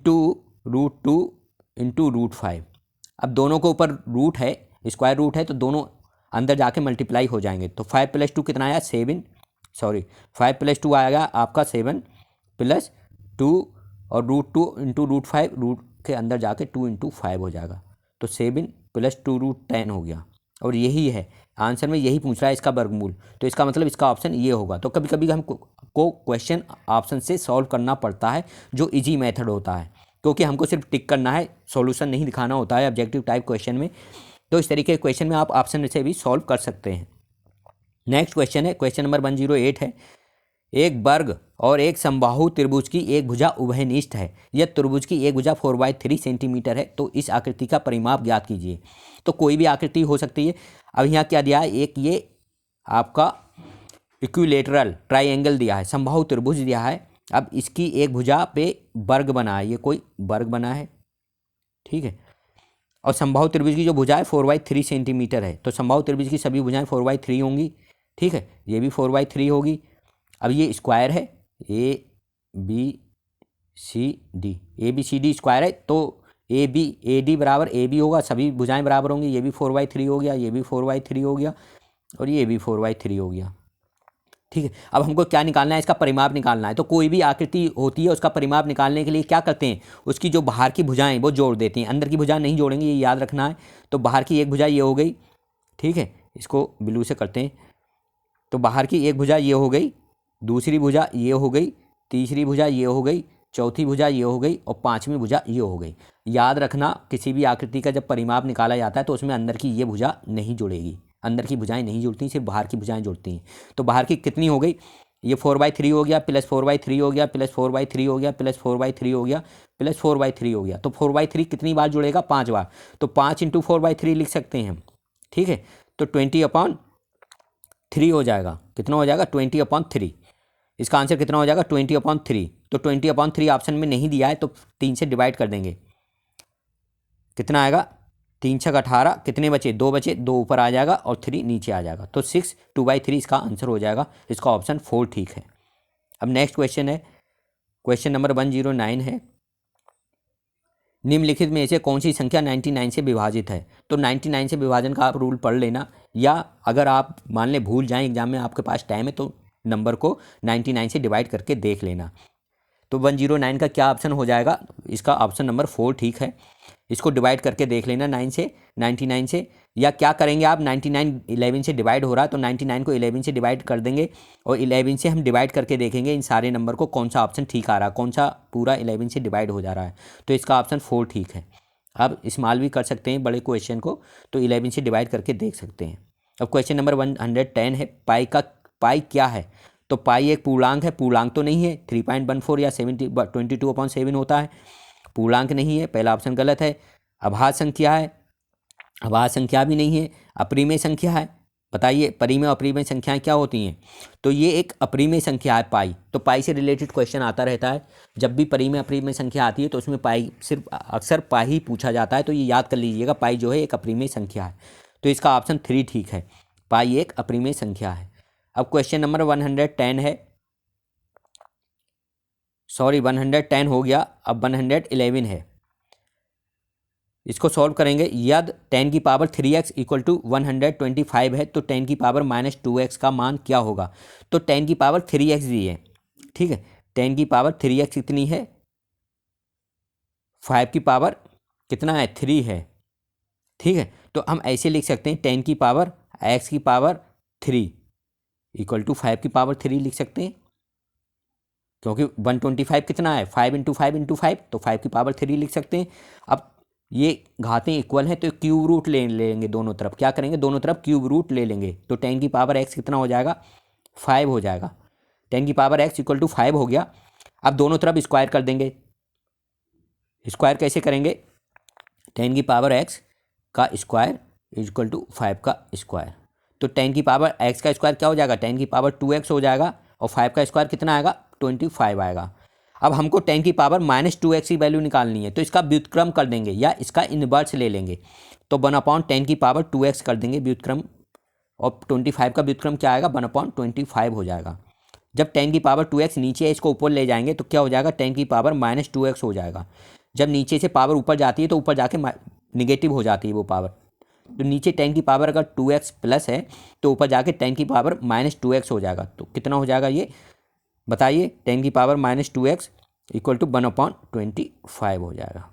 √2 × √5। अब दोनों के ऊपर रूट है, स्क्वायर रूट है, तो दोनों अंदर जाके मल्टीप्लाई हो जाएंगे। तो 5 + 2 कितना आया 7, सॉरी 5 + 2 आएगा आपका 7, प्लस 2 और √2 × √5, रूट के अंदर जाके 2 × 5 हो जाएगा। तो 7 + 2√10 हो गया। और यही है आंसर में, यही पूछ रहा है इसका वर्गमूल, तो इसका मतलब इसका ऑप्शन ये होगा। तो कभी कभी हमको क्वेश्चन ऑप्शन से सॉल्व करना पड़ता है, जो इजी मेथड होता है, क्योंकि हमको सिर्फ टिक करना है, सॉल्यूशन नहीं दिखाना होता है ऑब्जेक्टिव टाइप क्वेश्चन में। तो इस तरीके के क्वेश्चन में आप ऑप्शन से भी सॉल्व कर सकते हैं। नेक्स्ट क्वेश्चन है, क्वेश्चन नंबर 108 है, एक वर्ग और एक समबाहु त्रिभुज की एक भुजा उभयनिष्ठ है, यह त्रिभुज की एक भुजा 4/3 सेंटीमीटर है, तो इस आकृति का परिमाप ज्ञात कीजिए। तो कोई भी आकृति हो सकती है। अब यहाँ क्या दिया है, एक ये आपका इक्विलेटरल ट्राइंगल दिया है, समबाहु त्रिभुज दिया है। अब इसकी एक भुजा पे वर्ग बना है, ये कोई वर्ग बना है, ठीक है। और समबाहु त्रिभुज की जो भुजा है 4/3 सेंटीमीटर है, तो समबाहु त्रिभुज की सभी भुजाएं 4/3 होंगी, ठीक है। ये भी 4/3 होगी। अब ये स्क्वायर है, ABCD, ABCD स्क्वायर है, तो AD बराबर AB होगा, सभी भुजाएं बराबर होंगी। ये भी 4/3 हो गया, ये भी 4/3 हो गया, और ये भी 4/3 हो गया, ठीक है। अब हमको क्या निकालना है, इसका परिमाप निकालना है। तो कोई भी आकृति होती है उसका परिमाप निकालने के लिए क्या करते हैं, उसकी जो बाहर की भुजाएं वो जोड़ देते हैं, अंदर की भुजा नहीं जोड़ेंगे, ये याद रखना है। तो बाहर की एक भुजा ये हो गई, ठीक है, इसको ब्लू से करते हैं। तो बाहर की एक भुजा ये हो गई, दूसरी भुजा ये हो गई, तीसरी भुजा ये हो गई, चौथी भुजा ये हो गई और पाँचवीं भुजा ये हो गई। याद रखना किसी भी आकृति का जब परिमाप निकाला जाता है तो उसमें अंदर की ये भुजा नहीं जुड़ेगी, अंदर की भुजाएं नहीं जुड़ती, सिर्फ बाहर की भुजाएं जुड़ती हैं। तो बाहर की कितनी हो गई, ये 4/3 हो गया, प्लस 4/3 हो गया, प्लस 4/3 हो गया, प्लस 4/3 हो गया, प्लस 4/3 हो गया। तो 4/3 कितनी बार जुड़ेगा, 5 बार। तो 5 × 4/3 लिख सकते हैं हम, ठीक है। तो 20/3 हो जाएगा, कितना हो जाएगा 20/3। इसका आंसर कितना हो जाएगा 20/3। तो 20/3 ऑप्शन में नहीं दिया है तो 3 से डिवाइड कर देंगे, कितना आएगा 3 × 18, कितने बचे 2 बचे, 2 ऊपर आ जाएगा और 3 नीचे आ जाएगा। तो 6 2/3 इसका आंसर हो जाएगा, इसका ऑप्शन 4 ठीक है। अब नेक्स्ट क्वेश्चन है, क्वेश्चन नंबर 109 है, निम्नलिखित में से कौन सी संख्या 99 से विभाजित है। तो 99 से विभाजन का आप रूल पढ़ लेना, या अगर आप मान लें भूल जाएं एग्जाम में, आपके पास टाइम है तो नंबर को 99 से डिवाइड करके देख लेना। तो 109 का क्या ऑप्शन हो जाएगा, इसका ऑप्शन नंबर 4 ठीक है। इसको डिवाइड करके देख लेना 99 से, या क्या करेंगे आप 99 11 से डिवाइड हो रहा है तो 99 को 11 से डिवाइड कर देंगे और 11 से हम डिवाइड करके देखेंगे इन सारे नंबर को कौन सा ऑप्शन ठीक आ रहा है, कौन सा पूरा 11 से डिवाइड हो जा रहा है। तो इसका ऑप्शन 4 ठीक है। आप स्मॉल भी कर सकते हैं बड़े क्वेश्चन को, तो 11 से डिवाइड करके देख सकते हैं। अब क्वेश्चन नंबर 110 है, पाई क्या है। तो पाई एक पूर्णांक है, पूर्णांक तो नहीं है, 3.14 या 22/7 होता है, पूर्णांक नहीं है, पहला ऑप्शन गलत है। अभाज्य संख्या है, अभाज्य संख्या भी नहीं है। अपरिमेय संख्या है, बताइए परिमेय और अपरिमेय संख्याएं क्या होती हैं। तो ये एक अपरिमेय संख्या है पाई। तो पाई से रिलेटेड क्वेश्चन आता रहता है, जब भी परिमेय अपरिमेय संख्या आती है तो उसमें पाई सिर्फ अक्सर पाई ही पूछा जाता है। तो ये याद कर लीजिएगा, पाई जो है एक अपरिमेय संख्या है। तो इसका ऑप्शन 3 ठीक है, पाई एक अपरिमेय संख्या है। अब क्वेश्चन नंबर 110 है, सॉरी 110 हो गया, अब 111 है। इसको सॉल्व करेंगे, यदि 10 की पावर 3x इक्वल टू 125 है तो 10 की पावर -2x का मान क्या होगा। तो 10 की पावर 3x दी है, ठीक है। 10 की पावर 3x कितनी है, 5 की पावर कितना है 3 है, ठीक है। तो हम ऐसे लिख सकते हैं 10 की पावर x की पावर 3 इक्वल टू 5 की पावर 3 लिख सकते हैं, क्योंकि 125 कितना है 5 × 5 × 5, तो 5 की पावर 3 लिख सकते हैं। अब ये घातें इक्वल हैं तो क्यूब रूट ले लेंगे दोनों तरफ, क्या करेंगे दोनों तरफ क्यूब रूट ले लेंगे। तो 10 की पावर x कितना हो जाएगा 5 हो जाएगा, 10 की पावर x इक्वल टू 5 हो गया। अब दोनों तरफ स्क्वायर कर देंगे, स्क्वायर कैसे करेंगे, 10 की पावर x का स्क्वायर इक्वल टू 5 का स्क्वायर। तो 10 की पावर x का स्क्वायर क्या हो जाएगा 10 की पावर 2x हो जाएगा, और 5 का स्क्वायर कितना आएगा 25 आएगा। अब हमको 10 की पावर -2x की वैल्यू निकालनी है, तो इसका व्युत्क्रम कर देंगे या इसका इनवर्स ले लेंगे। तो 1/10 की पावर 2x कर देंगे व्युत्क्रम, और 25 का व्युत्क्रम क्या आएगा 1/25 हो जाएगा। जब 10 की पावर 2x नीचे है इसको ऊपर ले जाएंगे तो क्या हो जाएगा 10 की पावर -2x हो जाएगा। जब नीचे से पावर ऊपर जाती है तो ऊपर जाके निगेटिव हो जाती है वो पावर। तो नीचे 10 की पावर अगर 2x प्लस है तो ऊपर जाके 10 की पावर -2x हो जाएगा। तो कितना हो जाएगा ये बताइए, 10 की पावर -2x इक्वल टू 1/25 हो जाएगा।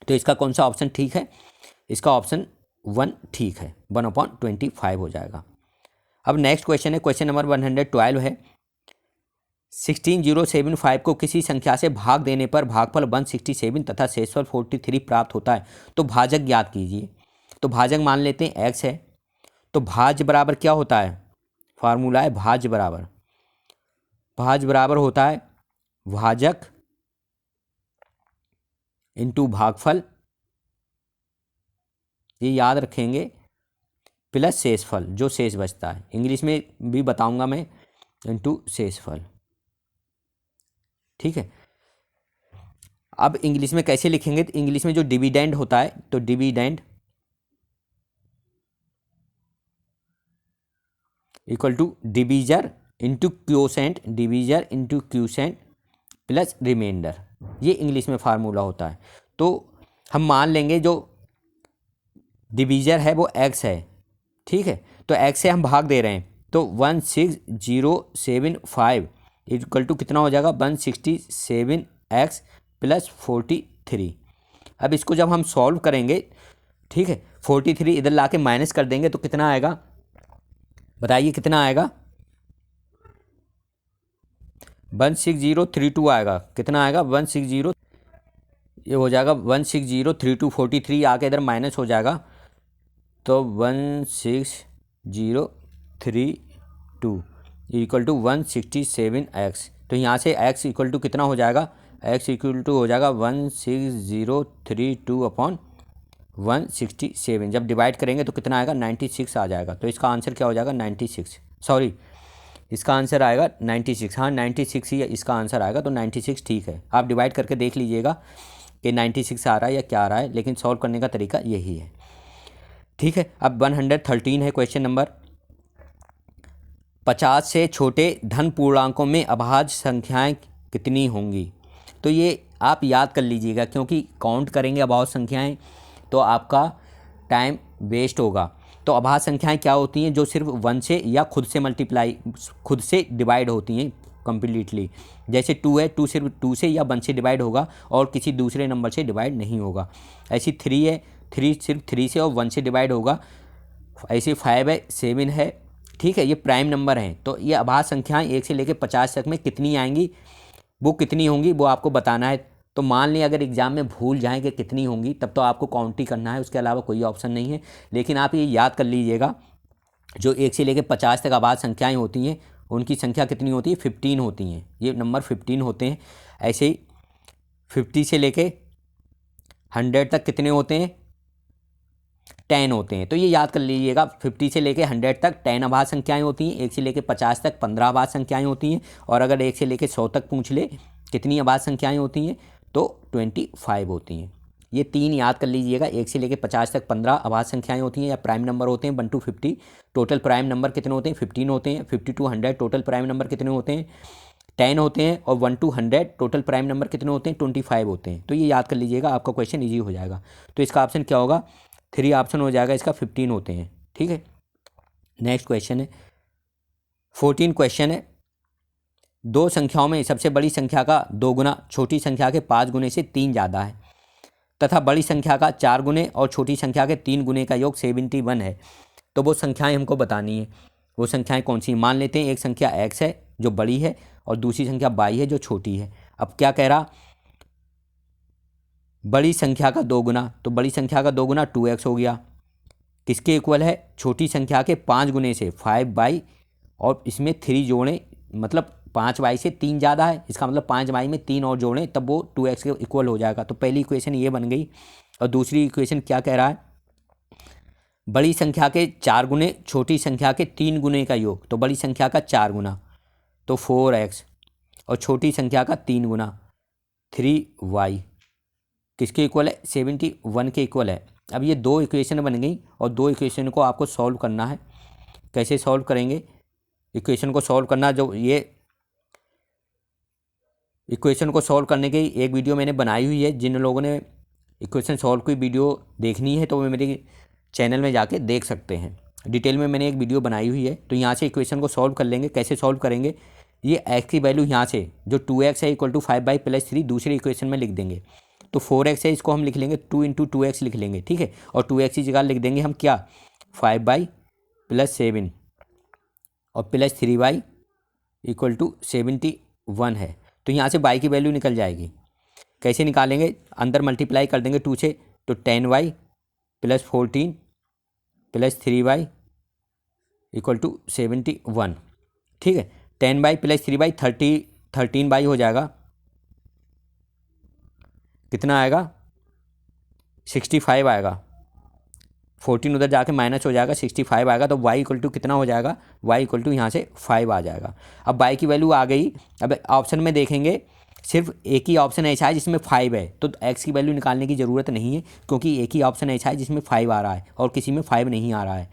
तो इसका कौन सा ऑप्शन ठीक है, इसका ऑप्शन 1 ठीक है, 1/25 हो जाएगा। अब नेक्स्ट क्वेश्चन है, क्वेश्चन नंबर 112 है, 16075 को किसी संख्या से भाग देने पर भागफल 167 तथा शेषफल 43 प्राप्त होता है, तो भाजक ज्ञात कीजिए। तो भाजक मान लेते हैं x है, तो भाज्य बराबर क्या होता है, फार्मूला है भाज्य बराबर होता है भाजक इंटू भागफल, ये याद रखेंगे, प्लस शेषफल जो शेष बचता है, इंग्लिश में भी बताऊंगा मैं, इंटू शेषफल, ठीक है। अब इंग्लिश में कैसे लिखेंगे, तो इंग्लिश में जो डिविडेंड होता है तो dividend equal to divisor into quotient, divisor into quotient plus reminder, ये इंग्लिश में फार्मूला होता है। तो हम मान लेंगे जो डिवीजर है वो x है, ठीक है। तो x से हम भाग दे रहे हैं, तो 16075 इक्वल टू कितना हो जाएगा 167x प्लस 43। अब इसको जब हम सॉल्व करेंगे, ठीक है, 43 इधर ला के माइनस कर देंगे तो कितना आएगा बताइए, कितना आएगा 16,032 आएगा। कितना आएगा? 160, ये हो जाएगा 16032, 43 आके इधर माइनस हो जाएगा, तो 16032 इक्वल टू 167x। तो यहाँ से x इक्वल टू कितना हो जाएगा? x इक्वल टू हो जाएगा 16032 अपॉन 167। जब डिवाइड करेंगे तो कितना आएगा? 96 आ जाएगा। तो इसका आंसर क्या हो जाएगा? 96। सॉरी, इसका आंसर आएगा 96। हाँ, 96 ही इसका आंसर आएगा, तो 96 ठीक है। आप डिवाइड करके देख लीजिएगा कि 96 आ रहा है या क्या आ रहा है, लेकिन सॉल्व करने का तरीका यही है। ठीक है, अब 113 है क्वेश्चन नंबर। 50 से छोटे धन पूर्णांकों में अभाज्य संख्याएं कितनी होंगी? तो ये आप याद कर लीजिएगा, क्योंकि काउंट करेंगे अभाज्य संख्याएं तो आपका टाइम वेस्ट होगा। तो अभाज्य संख्याएं क्या होती हैं? जो सिर्फ 1 से या खुद से डिवाइड होती हैं कम्प्लीटली। जैसे 2 है, 2 सिर्फ 2 से या 1 से डिवाइड होगा और किसी दूसरे नंबर से डिवाइड नहीं होगा। ऐसी 3 है, 3 सिर्फ 3 से और 1 से डिवाइड होगा। ऐसे 5 है, 7 है। ठीक है, ये प्राइम नंबर हैं। तो ये अभाज्य संख्याएं 1 से लेकर 50 तक में कितनी आएंगी, वो कितनी होंगी, वो आपको बताना है। तो मान लें अगर एग्ज़ाम में भूल जाएं कि कितनी होंगी, तब तो आपको काउंट ही करना है, उसके अलावा कोई ऑप्शन नहीं है। लेकिन आप ये याद कर लीजिएगा, जो 1 से लेकर 50 तक अभाज्य संख्याएं होती हैं, उनकी संख्या कितनी होती है? 15 होती हैं। ये नंबर 15 होते हैं। ऐसे ही 50 से लेके 100 तक कितने होते हैं? 10 होते हैं। तो ये याद कर लीजिएगा, 50 से लेके 100 तक 10 अभाज्य संख्याएं होती हैं। 1 से लेके 50 तक 15 अभाज्य संख्याएं होती हैं। और अगर 1 से लेके 100 तक पूछ ले कितनी अभाज्य संख्याएं होती हैं, तो 25 होती हैं। ये 3 याद कर लीजिएगा। 1 से लेके 50 तक 15 अभाज्य संख्याएं होती हैं या प्राइम नंबर होते हैं 1 to 50। टोटल प्राइम नंबर कितने होते हैं? 15 होते हैं। 50 to 100 टोटल प्राइम नंबर कितने होते हैं? 10 होते हैं। और 1 to 100 टोटल प्राइम नंबर कितने होते हैं? 25 होते हैं। तो ये याद कर लीजिएगा, आपका क्वेश्चन ईजी हो जाएगा। तो इसका ऑप्शन क्या होगा? 3 ऑप्शन हो जाएगा इसका, 15 होते हैं। ठीक है, नेक्स्ट क्वेश्चन है 14 क्वेश्चन है। 2 संख्याओं में सबसे बड़ी संख्या का 2 गुना छोटी संख्या के 5 गुने से 3 ज़्यादा है, तथा बड़ी संख्या का 4 गुने और छोटी संख्या के 3 गुने का योग 71 है। तो वो संख्याएं हमको बतानी है। वो संख्याएं कौन सी? मान लेते हैं एक संख्या x है जो बड़ी है और दूसरी संख्या y है जो छोटी है। अब क्या कह रहा? बड़ी संख्या का 2 गुना, तो बड़ी संख्या का 2 गुना 2x हो गया। किसके इक्वल है? छोटी संख्या के 5 गुने से 5y, और इसमें 3 जोड़ें, मतलब 5y से 3 ज़्यादा है, इसका मतलब 5y में 3 और जोड़ें तब वो 2x के इक्वल हो जाएगा। तो पहली इक्वेशन ये बन गई। और दूसरी इक्वेशन क्या कह रहा है? बड़ी संख्या के 4 गुने छोटी संख्या के 3 गुने का योग। तो बड़ी संख्या का 4 गुना तो 4x, और छोटी संख्या का 3 गुना 3y किसके इक्वल है? 71 के इक्वल है। अब ये 2 इक्वेशन बन गई और 2 इक्वेशन को आपको सॉल्व करना है। कैसे सॉल्व करेंगे? इक्वेशन को सॉल्व करना, जो ये इक्वेशन को सॉल्व करने की एक वीडियो मैंने बनाई हुई है। जिन लोगों ने इक्वेशन सॉल्व की वीडियो देखनी है तो वो मेरे चैनल में जाके देख सकते हैं। डिटेल में मैंने एक वीडियो बनाई हुई है। तो यहाँ से इक्वेशन को सॉल्व कर लेंगे। कैसे सॉल्व करेंगे? ये x की वैल्यू यहाँ से जो 2x है इक्वल टू 5y + 3 दूसरी इक्वेशन में लिख देंगे। तो 4x है, इसको हम लिख लेंगे 2 × 2x लिख लेंगे। ठीक है, और 2x की जगह लिख देंगे हम क्या? 5y + 7 और +3y इक्वल टू 71 है। तो यहाँ से y की वैल्यू निकल जाएगी। कैसे निकालेंगे? अंदर मल्टीप्लाई कर देंगे 2 से, तो 10y + 14 + 3y इक्वल टू 71। ठीक है, 10y + 3y 13y हो जाएगा। कितना आएगा? 65 आएगा। 14 उधर जाके माइनस हो जाएगा, 65 आएगा। तो y इक्वल टू कितना हो जाएगा? y इक्वल टू यहाँ से 5 आ जाएगा। अब y की वैल्यू आ गई। अब ऑप्शन में देखेंगे, सिर्फ एक ही ऑप्शन ऐसा है जिसमें 5 है, तो x की वैल्यू निकालने की ज़रूरत नहीं है, क्योंकि एक ही ऑप्शन ऐसा है जिसमें 5 आ रहा है और किसी में 5 नहीं आ रहा है।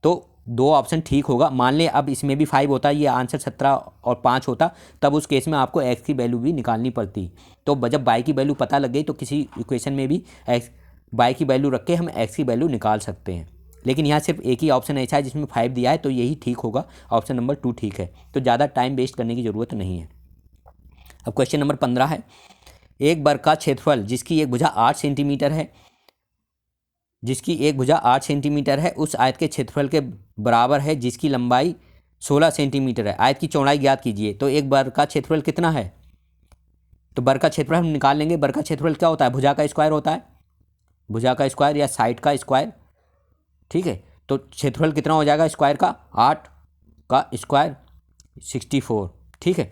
तो 2 ऑप्शन ठीक होगा। मान लें अब इसमें भी 5 होता, ये आंसर 17 और 5 होता, तब उस केस में आपको x की वैल्यू भी निकालनी पड़ती। तो जब y की वैल्यू पता लग गई तो किसी इक्वेशन में भी y की वैल्यू रख के हम x की वैल्यू निकाल सकते हैं। लेकिन यहाँ सिर्फ एक ही ऑप्शन ऐसा है जिसमें 5 दिया है, तो यही ठीक होगा। ऑप्शन नंबर 2 ठीक है। तो ज़्यादा टाइम वेस्ट करने की ज़रूरत नहीं है। अब क्वेश्चन नंबर 15 है। एक वर्ग का क्षेत्रफल जिसकी एक भुजा 8 सेंटीमीटर है, उस आयत के क्षेत्रफल के बराबर है जिसकी लंबाई 16 सेंटीमीटर है। आयत की चौड़ाई ज्ञात कीजिए। तो एक वर्ग का क्षेत्रफल कितना है? तो वर्ग का क्षेत्रफल हम निकाल लेंगे। वर्ग का क्षेत्रफल क्या होता है? भुजा का स्क्वायर होता है, भुजा का स्क्वायर या साइड का स्क्वायर। ठीक है, तो क्षेत्रफल कितना हो जाएगा स्क्वायर का? 8 का स्क्वायर 64। ठीक है,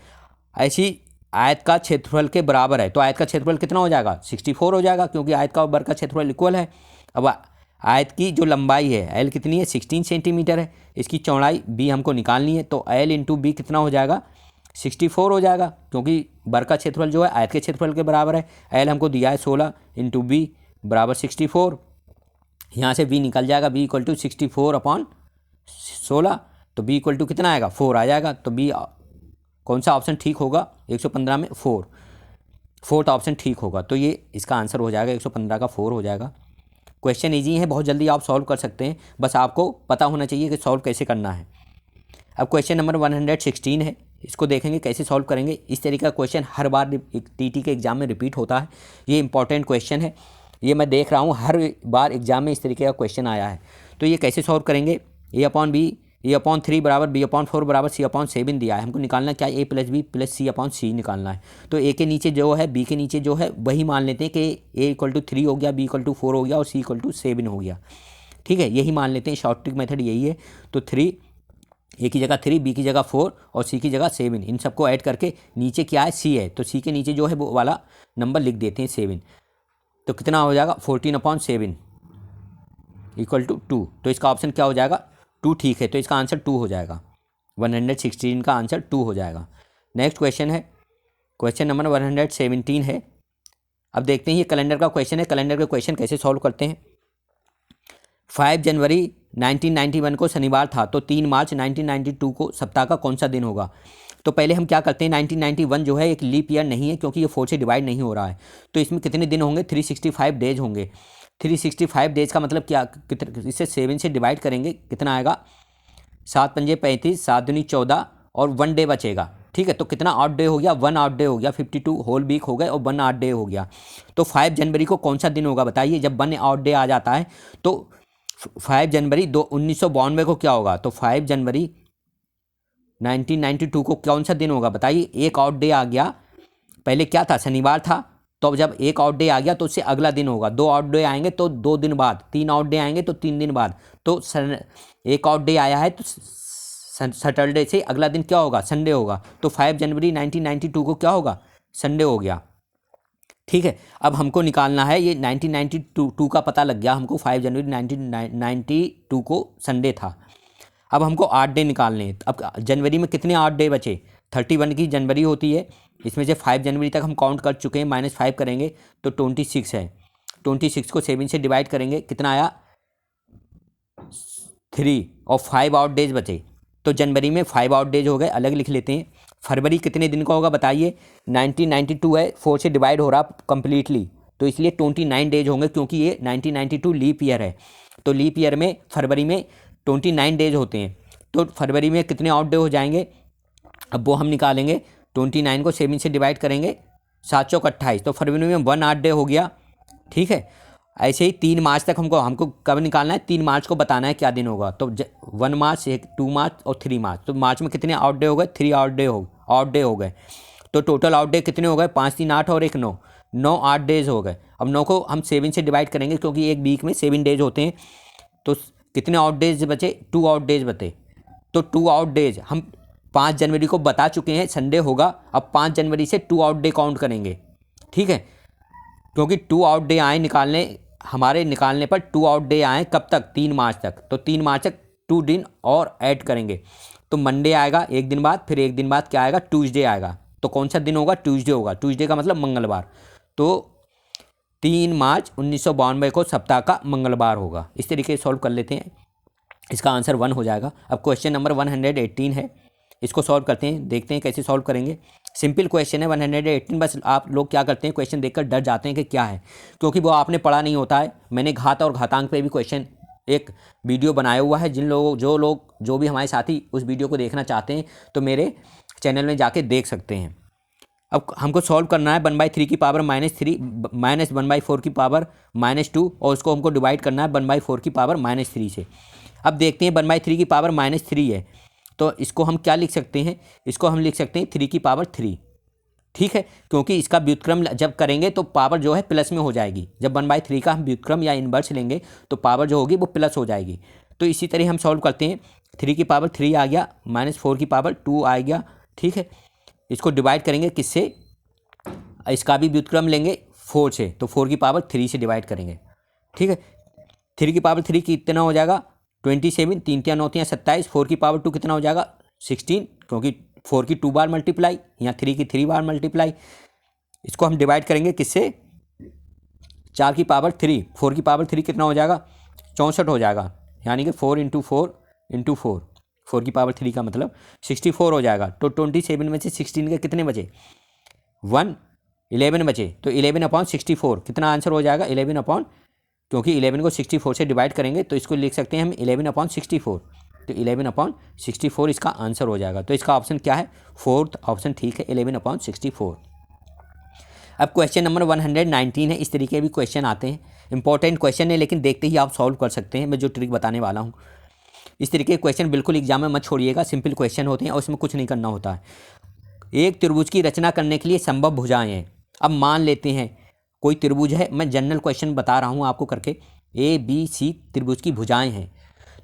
ऐसी आयत का क्षेत्रफल के बराबर है, तो आयत का क्षेत्रफल कितना हो जाएगा? 64 हो जाएगा, क्योंकि आयत का और वर्ग का क्षेत्रफल इक्वल है। अब आयत की जो लंबाई है एल कितनी है? 16 सेंटीमीटर है। इसकी चौड़ाई बी हमको निकालनी है, तो एल इंटू बी कितना हो जाएगा? 64 हो जाएगा, क्योंकि वर्ग का क्षेत्रफल जो है आयत के क्षेत्रफल के बराबर है। एल हमको दिया है 16 इंटू बी बराबर 64। यहाँ से बी निकल जाएगा, बी इक्वल टू 64/16। तो बी इक्वल टू कितना आएगा? 4 आ जाएगा। तो बी कौन सा ऑप्शन ठीक होगा? 115 में 4, फोर्थ ऑप्शन ठीक होगा। तो ये इसका आंसर हो जाएगा, 115 का 4 हो जाएगा। क्वेश्चन इजी है, बहुत जल्दी आप सॉल्व कर सकते हैं, बस आपको पता होना चाहिए कि सॉल्व कैसे करना है। अब क्वेश्चन नंबर 116 है, इसको देखेंगे कैसे सॉल्व करेंगे। इस तरीके का क्वेश्चन हर बार टीटी के एग्जाम में रिपीट होता है। ये इंपॉर्टेंट क्वेश्चन है, ये मैं देख रहा हूँ हर बार एग्जाम में इस तरीके का क्वेश्चन आया है। तो ये कैसे सॉल्व करेंगे? a/3 बराबर b/4 बराबर c/7 दिया है। हमको निकालना क्या? a + b + c/c निकालना है। तो a के नीचे जो है, b के नीचे जो है वही मान लेते हैं कि a = 3 हो गया, b = 4 हो गया और c = 7 हो गया। ठीक है, यही मान लेते हैं, शॉर्ट ट्रिक मेथड यही है। तो 3, a की जगह 3, b की जगह 4 और c की जगह 7, इन सबको ऐड करके नीचे क्या है? c है, तो c के नीचे जो है वो वाला नंबर लिख देते हैं 7। तो कितना हो जाएगा? 14/7 = 2। तो इसका ऑप्शन क्या हो जाएगा? 2 ठीक है, तो इसका आंसर 2 हो जाएगा। 116 का आंसर 2 हो जाएगा। नेक्स्ट क्वेश्चन है, क्वेश्चन नंबर 117 है। अब देखते हैं, ये कैलेंडर का क्वेश्चन है। कैलेंडर के क्वेश्चन कैसे सॉल्व करते हैं? 5 जनवरी 1991 को शनिवार था, तो 3 मार्च 1992 को सप्ताह का कौन सा दिन होगा? तो पहले हम क्या करते हैं, 1991 जो है एक लीप ईयर नहीं है, क्योंकि ये 4 से डिवाइड नहीं हो रहा है। तो इसमें कितने दिन होंगे? 365 डेज होंगे। 365 डेज का मतलब क्या? इसे 7 से डिवाइड करेंगे, कितना आएगा? 7 पंजे 35, 7 दूनी 14 और 1 डे बचेगा। ठीक है, तो कितना ऑड डे हो गया? 1 ऑड डे हो गया। 52 होल वीक हो गए और 1 ऑड डे हो गया। तो 5 जनवरी को कौन सा दिन होगा बताइए? जब 1 ऑड डे आ जाता है तो 5 जनवरी 1992 को क्या होगा? तो 5 जनवरी 1992 को कौन सा दिन होगा बताइए? एक ऑड डे आ गया, पहले क्या था? शनिवार था। तो अब जब एक आउट डे आ गया तो उससे अगला दिन होगा। 2 आउट डे आएंगे तो 2 दिन बाद, 3 आउट डे आएंगे तो 3 दिन बाद। तो एक आउट डे आया है तो सैटरडे से अगला दिन क्या होगा? संडे होगा। तो 5 जनवरी 1992 को क्या होगा? संडे हो गया। ठीक है, अब हमको निकालना है, ये 1992 का पता लग गया हमको, 5 जनवरी 1992 को संडे था। अब हमको 8 डे निकालने हैं। अब जनवरी में कितने 8 डे बचे? 31 की जनवरी होती है, इसमें से 5 जनवरी तक हम काउंट कर चुके हैं, -5 करेंगे तो 26 है। 26 को 7 से डिवाइड करेंगे, कितना आया? 3 और 5 आउट डेज बचे। तो जनवरी में 5 आउट डेज हो गए, अलग लिख लेते हैं। फरवरी कितने दिन का होगा बताइए? 1992 है, 4 से डिवाइड हो रहा कम्प्लीटली, तो इसलिए 29 डेज होंगे, क्योंकि ये 1992 लीप ईयर है। तो लीप ईयर में फरवरी में 29 डेज होते हैं। तो फरवरी में कितने आउट डे हो जाएंगे? अब वो हम निकालेंगे। 29 को 7 से डिवाइड करेंगे, 7 चौक 28, तो फरवरी में 1 8 डे हो गया। ठीक है, ऐसे ही 3 मार्च तक हमको कब निकालना है? 3 मार्च को बताना है क्या दिन होगा। तो 1 मार्च, 2 मार्च और 3 मार्च। तो मार्च में कितने आउट डे हो गए? 3 आउट डे हो गए। तो टोटल आउट डे कितने हो गए? 5 3 8 और 1 9, 9 8 डेज हो गए। अब 9 को हम 7 से डिवाइड करेंगे, क्योंकि एक वीक में 7 डेज होते हैं। तो कितने आउट डेज बचे? 2 आउट डेज बचे। तो 2 आउट डेज हम 5 जनवरी को बता चुके हैं संडे होगा। अब 5 जनवरी से 2 आउट डे काउंट करेंगे। ठीक है, क्योंकि 2 आउट डे आए हमारे निकालने पर 2 आउट डे आए कब तक? 3 मार्च तक। तो 3 मार्च तक 2 दिन और ऐड करेंगे, तो मंडे आएगा एक दिन बाद, फिर एक दिन बाद क्या आएगा? ट्यूसडे आएगा। तो कौन सा दिन होगा? ट्यूसडे होगा। ट्यूसडे का मतलब मंगलवार। तो 3 मार्च 1992 को सप्ताह का मंगलवार होगा। इस तरीके से सॉल्व कर लेते हैं, इसका आंसर 1 हो जाएगा। अब क्वेश्चन नंबर 118 है, इसको सॉल्व करते हैं, देखते हैं कैसे सॉल्व करेंगे। सिंपल क्वेश्चन है 118, बस आप लोग क्या करते हैं, क्वेश्चन देखकर डर जाते हैं कि क्या है, क्योंकि वो आपने पढ़ा नहीं होता है। मैंने घात और घातांक पे भी क्वेश्चन एक वीडियो बनाया हुआ है। जो भी हमारे साथी उस वीडियो को देखना चाहते हैं तो मेरे चैनल में जाके देख सकते हैं। अब हमको सॉल्व करना है 1/3 की पावर -3 -1/4 की पावर -2, और उसको हमको डिवाइड करना है 1/4 की पावर -3 से। अब देखते हैं 1/3 की पावर -3 है, तो तो इसको हम क्या लिख सकते हैं, इसको हम लिख सकते हैं 3 की पावर 3, ठीक है, क्योंकि इसका व्युत्क्रम जब करेंगे तो पावर जो है प्लस में हो जाएगी। जब 1/3 का हम व्युत्क्रम या इन्वर्स लेंगे तो पावर जो होगी वो प्लस हो जाएगी। तो इसी तरह हम सॉल्व करते हैं। 3 की पावर 3 आ गया, -4 की पावर 2 आ गया, ठीक है। इसको डिवाइड करेंगे किससे, इसका भी व्युत्क्रम लेंगे 4 से, तो 4 की पावर 3 से डिवाइड करेंगे, ठीक है। 3 की पावर 3 कितना हो जाएगा 27, 3 3 9 3 27, 4 की पावर 2 कितना हो जाएगा 16, क्योंकि 4 की 2 बार मल्टीप्लाई, यहाँ 3 की 3 बार मल्टीप्लाई। इसको हम डिवाइड करेंगे किससे, 4 की पावर 3, 4 की पावर 3 कितना हो जाएगा 64 हो जाएगा, यानी कि 4 × 4 × 4, 4 की पावर 3 का मतलब 64 हो जाएगा। तो 27 में से 16 के कितने बचे 1, 11 बचे, तो 11/64 कितना आंसर हो जाएगा 11 क्योंकि 11 को 64 से डिवाइड करेंगे तो इसको लिख सकते हैं हम 11/64, तो 11/64 इसका आंसर हो जाएगा। तो इसका ऑप्शन क्या है, फोर्थ ऑप्शन ठीक है 11/64। अब क्वेश्चन नंबर 119 है। इस तरीके भी क्वेश्चन आते हैं, इंपॉर्टेंट क्वेश्चन है लेकिन देखते ही आप सॉल्व कर सकते हैं। मैं जो ट्रिक बताने वाला हूँ, इस तरीके के क्वेश्चन बिल्कुल एग्जाम में मत छोड़िएगा, सिंपल क्वेश्चन होते हैं और उसमें कुछ नहीं करना होता है। एक त्रिभुज की रचना करने के लिए संभव भुजाएं हैं। अब मान लेते हैं कोई त्रिभुज है, मैं जनरल क्वेश्चन बता रहा हूँ आपको करके, ABC त्रिभुज की भुजाएं हैं।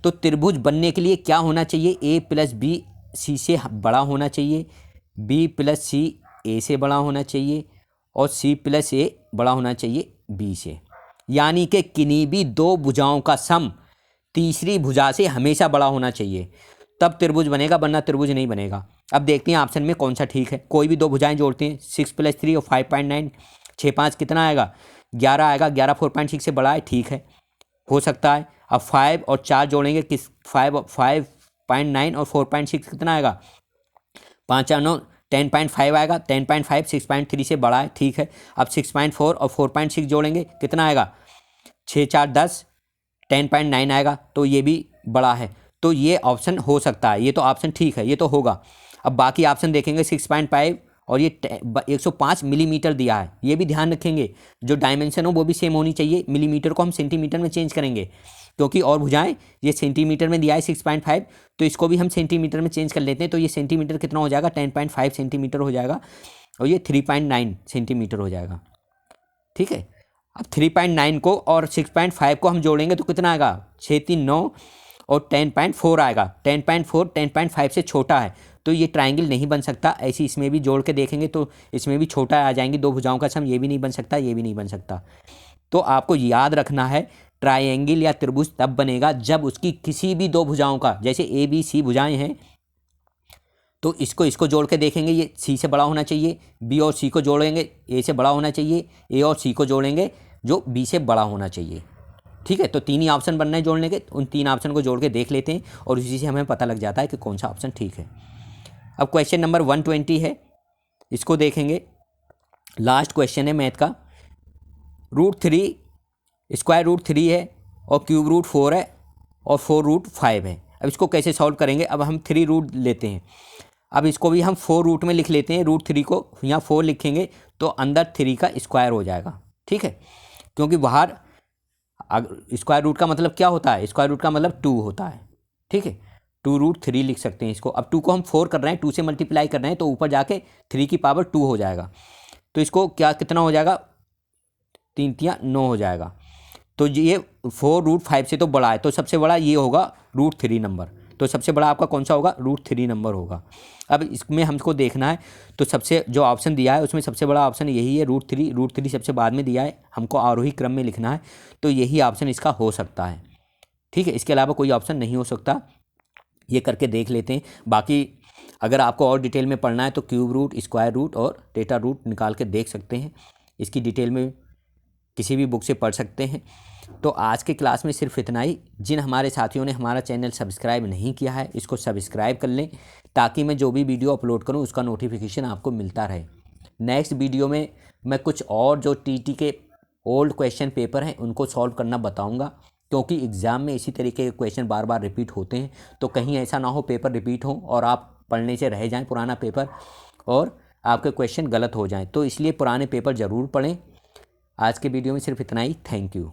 तो त्रिभुज बनने के लिए क्या होना चाहिए, A+B C से बड़ा होना चाहिए, B+C A से बड़ा होना चाहिए और C+A बड़ा होना चाहिए B से। यानी कि किन्हीं भी दो भुजाओं का सम तीसरी भुजा से हमेशा बड़ा होना चाहिए, तब त्रिभुज बनेगा, वरना त्रिभुज नहीं बनेगा। अब देखते हैं ऑप्शन में कौन सा ठीक है। कोई भी दो भुजाएं जोड़ते हैं, 6 + 3 और 5.9, 6 5 कितना आएगा 11 आएगा, 11 4.6 से बड़ा है, ठीक है, हो सकता है। अब 5 और 4 जोड़ेंगे, किस 5.9 और 4.6 कितना आएगा 5 और 9 10.5 आएगा, 10.5 6.3 से बड़ा है, ठीक है। अब 6.4 और 4.6 जोड़ेंगे कितना आएगा 6 4 10 10.9 आएगा, तो ये भी बड़ा है, तो ये ऑप्शन हो सकता है, ये तो ऑप्शन ठीक है, ये तो होगा। अब बाकी ऑप्शन देखेंगे 6.5 और ये 105 मिलीमीटर दिया है, ये भी ध्यान रखेंगे, जो डायमेंशन हो वो भी सेम होनी चाहिए। मिलीमीटर को हम सेंटीमीटर में चेंज करेंगे, क्योंकि और भुजाएं ये सेंटीमीटर में दिया है 6.5, तो इसको भी हम सेंटीमीटर में चेंज कर लेते हैं। तो ये सेंटीमीटर कितना हो जाएगा 10.5 सेंटीमीटर हो जाएगा और ये 3.9 सेंटीमीटर हो जाएगा, ठीक है। अब 3.9 को और 6.5 को हम जोड़ेंगे तो कितना आएगा 6 3 9 और 10.4 आएगा। 10.4 10.5 से छोटा है, तो ये ट्रायंगल नहीं बन सकता। ऐसे इसमें भी जोड़ के देखेंगे तो इसमें भी छोटा आ जाएंगे दो भुजाओं का सम, ये भी नहीं बन सकता, ये भी नहीं बन सकता। तो आपको याद रखना है ट्रायंगल या त्रिभुज तब बनेगा जब उसकी किसी भी दो भुजाओं का, जैसे ABC भुजाएं हैं तो इसको जोड़ के देखेंगे, ये C से बड़ा होना चाहिए, B और C को जोड़ेंगे A से बड़ा होना चाहिए, A और C को जोड़ेंगे जो B से बड़ा होना चाहिए, ठीक है। तो 3 ही ऑप्शन बनना है जोड़ने के, उन 3 ऑप्शन को जोड़ के देख लेते हैं और उसी से हमें पता लग जाता है कि कौन सा ऑप्शन ठीक है। अब क्वेश्चन नंबर 120 है, इसको देखेंगे, लास्ट क्वेश्चन है मैथ का। √3 स्क्वायर रूट 3 है और क्यूब रूट 4 है और 4 रूट 5 है। अब इसको कैसे सॉल्व करेंगे, अब हम 3 रूट लेते हैं, अब इसको भी हम 4 रूट में लिख लेते हैं। √3 को यहाँ 4 लिखेंगे तो अंदर 3 का स्क्वायर हो जाएगा, ठीक है, क्योंकि बाहर स्क्वायर रूट का मतलब क्या होता है, स्क्वायर रूट का मतलब 2 होता है, ठीक है। 2√3 लिख सकते हैं इसको। अब 2 को हम 4 कर रहे हैं, 2 से मल्टीप्लाई कर रहे हैं तो ऊपर जाके 3 की पावर 2 हो जाएगा, तो इसको क्या कितना हो जाएगा 3 3 9 हो जाएगा। तो ये 4 रूट 5 से तो बड़ा है, तो सबसे बड़ा ये होगा √3 नंबर, तो सबसे बड़ा आपका कौन सा होगा √3 नंबर होगा। अब इसमें हमको देखना है, तो सबसे जो ऑप्शन दिया है उसमें सबसे बड़ा ऑप्शन यही है √3 सबसे बाद में दिया है, हमको आरोही क्रम में लिखना है, तो यही ऑप्शन इसका हो सकता है, ठीक है। इसके अलावा कोई ऑप्शन नहीं हो सकता, ये करके देख लेते हैं। बाकी अगर आपको और डिटेल में पढ़ना है तो क्यूब रूट, स्क्वायर रूट और डेटा रूट निकाल के देख सकते हैं, इसकी डिटेल में किसी भी बुक से पढ़ सकते हैं। तो आज के क्लास में सिर्फ इतना ही। जिन हमारे साथियों ने हमारा चैनल सब्सक्राइब नहीं किया है इसको सब्सक्राइब कर लें, ताकि मैं जो भी वीडियो अपलोड करूं उसका नोटिफिकेशन आपको मिलता रहे। नेक्स्ट वीडियो में मैं कुछ और जो TT के ओल्ड क्वेश्चन पेपर हैं उनको सॉल्व करना बताऊंगा, क्योंकि एग्ज़ाम में इसी तरीके के क्वेश्चन बार बार रिपीट होते हैं, तो कहीं ऐसा ना हो पेपर रिपीट हो और आप पढ़ने से रह जाएँ पुराना पेपर और आपके क्वेश्चन गलत हो जाएँ, तो इसलिए पुराने पेपर ज़रूर पढ़ें। आज के वीडियो में सिर्फ इतना ही। Thank you.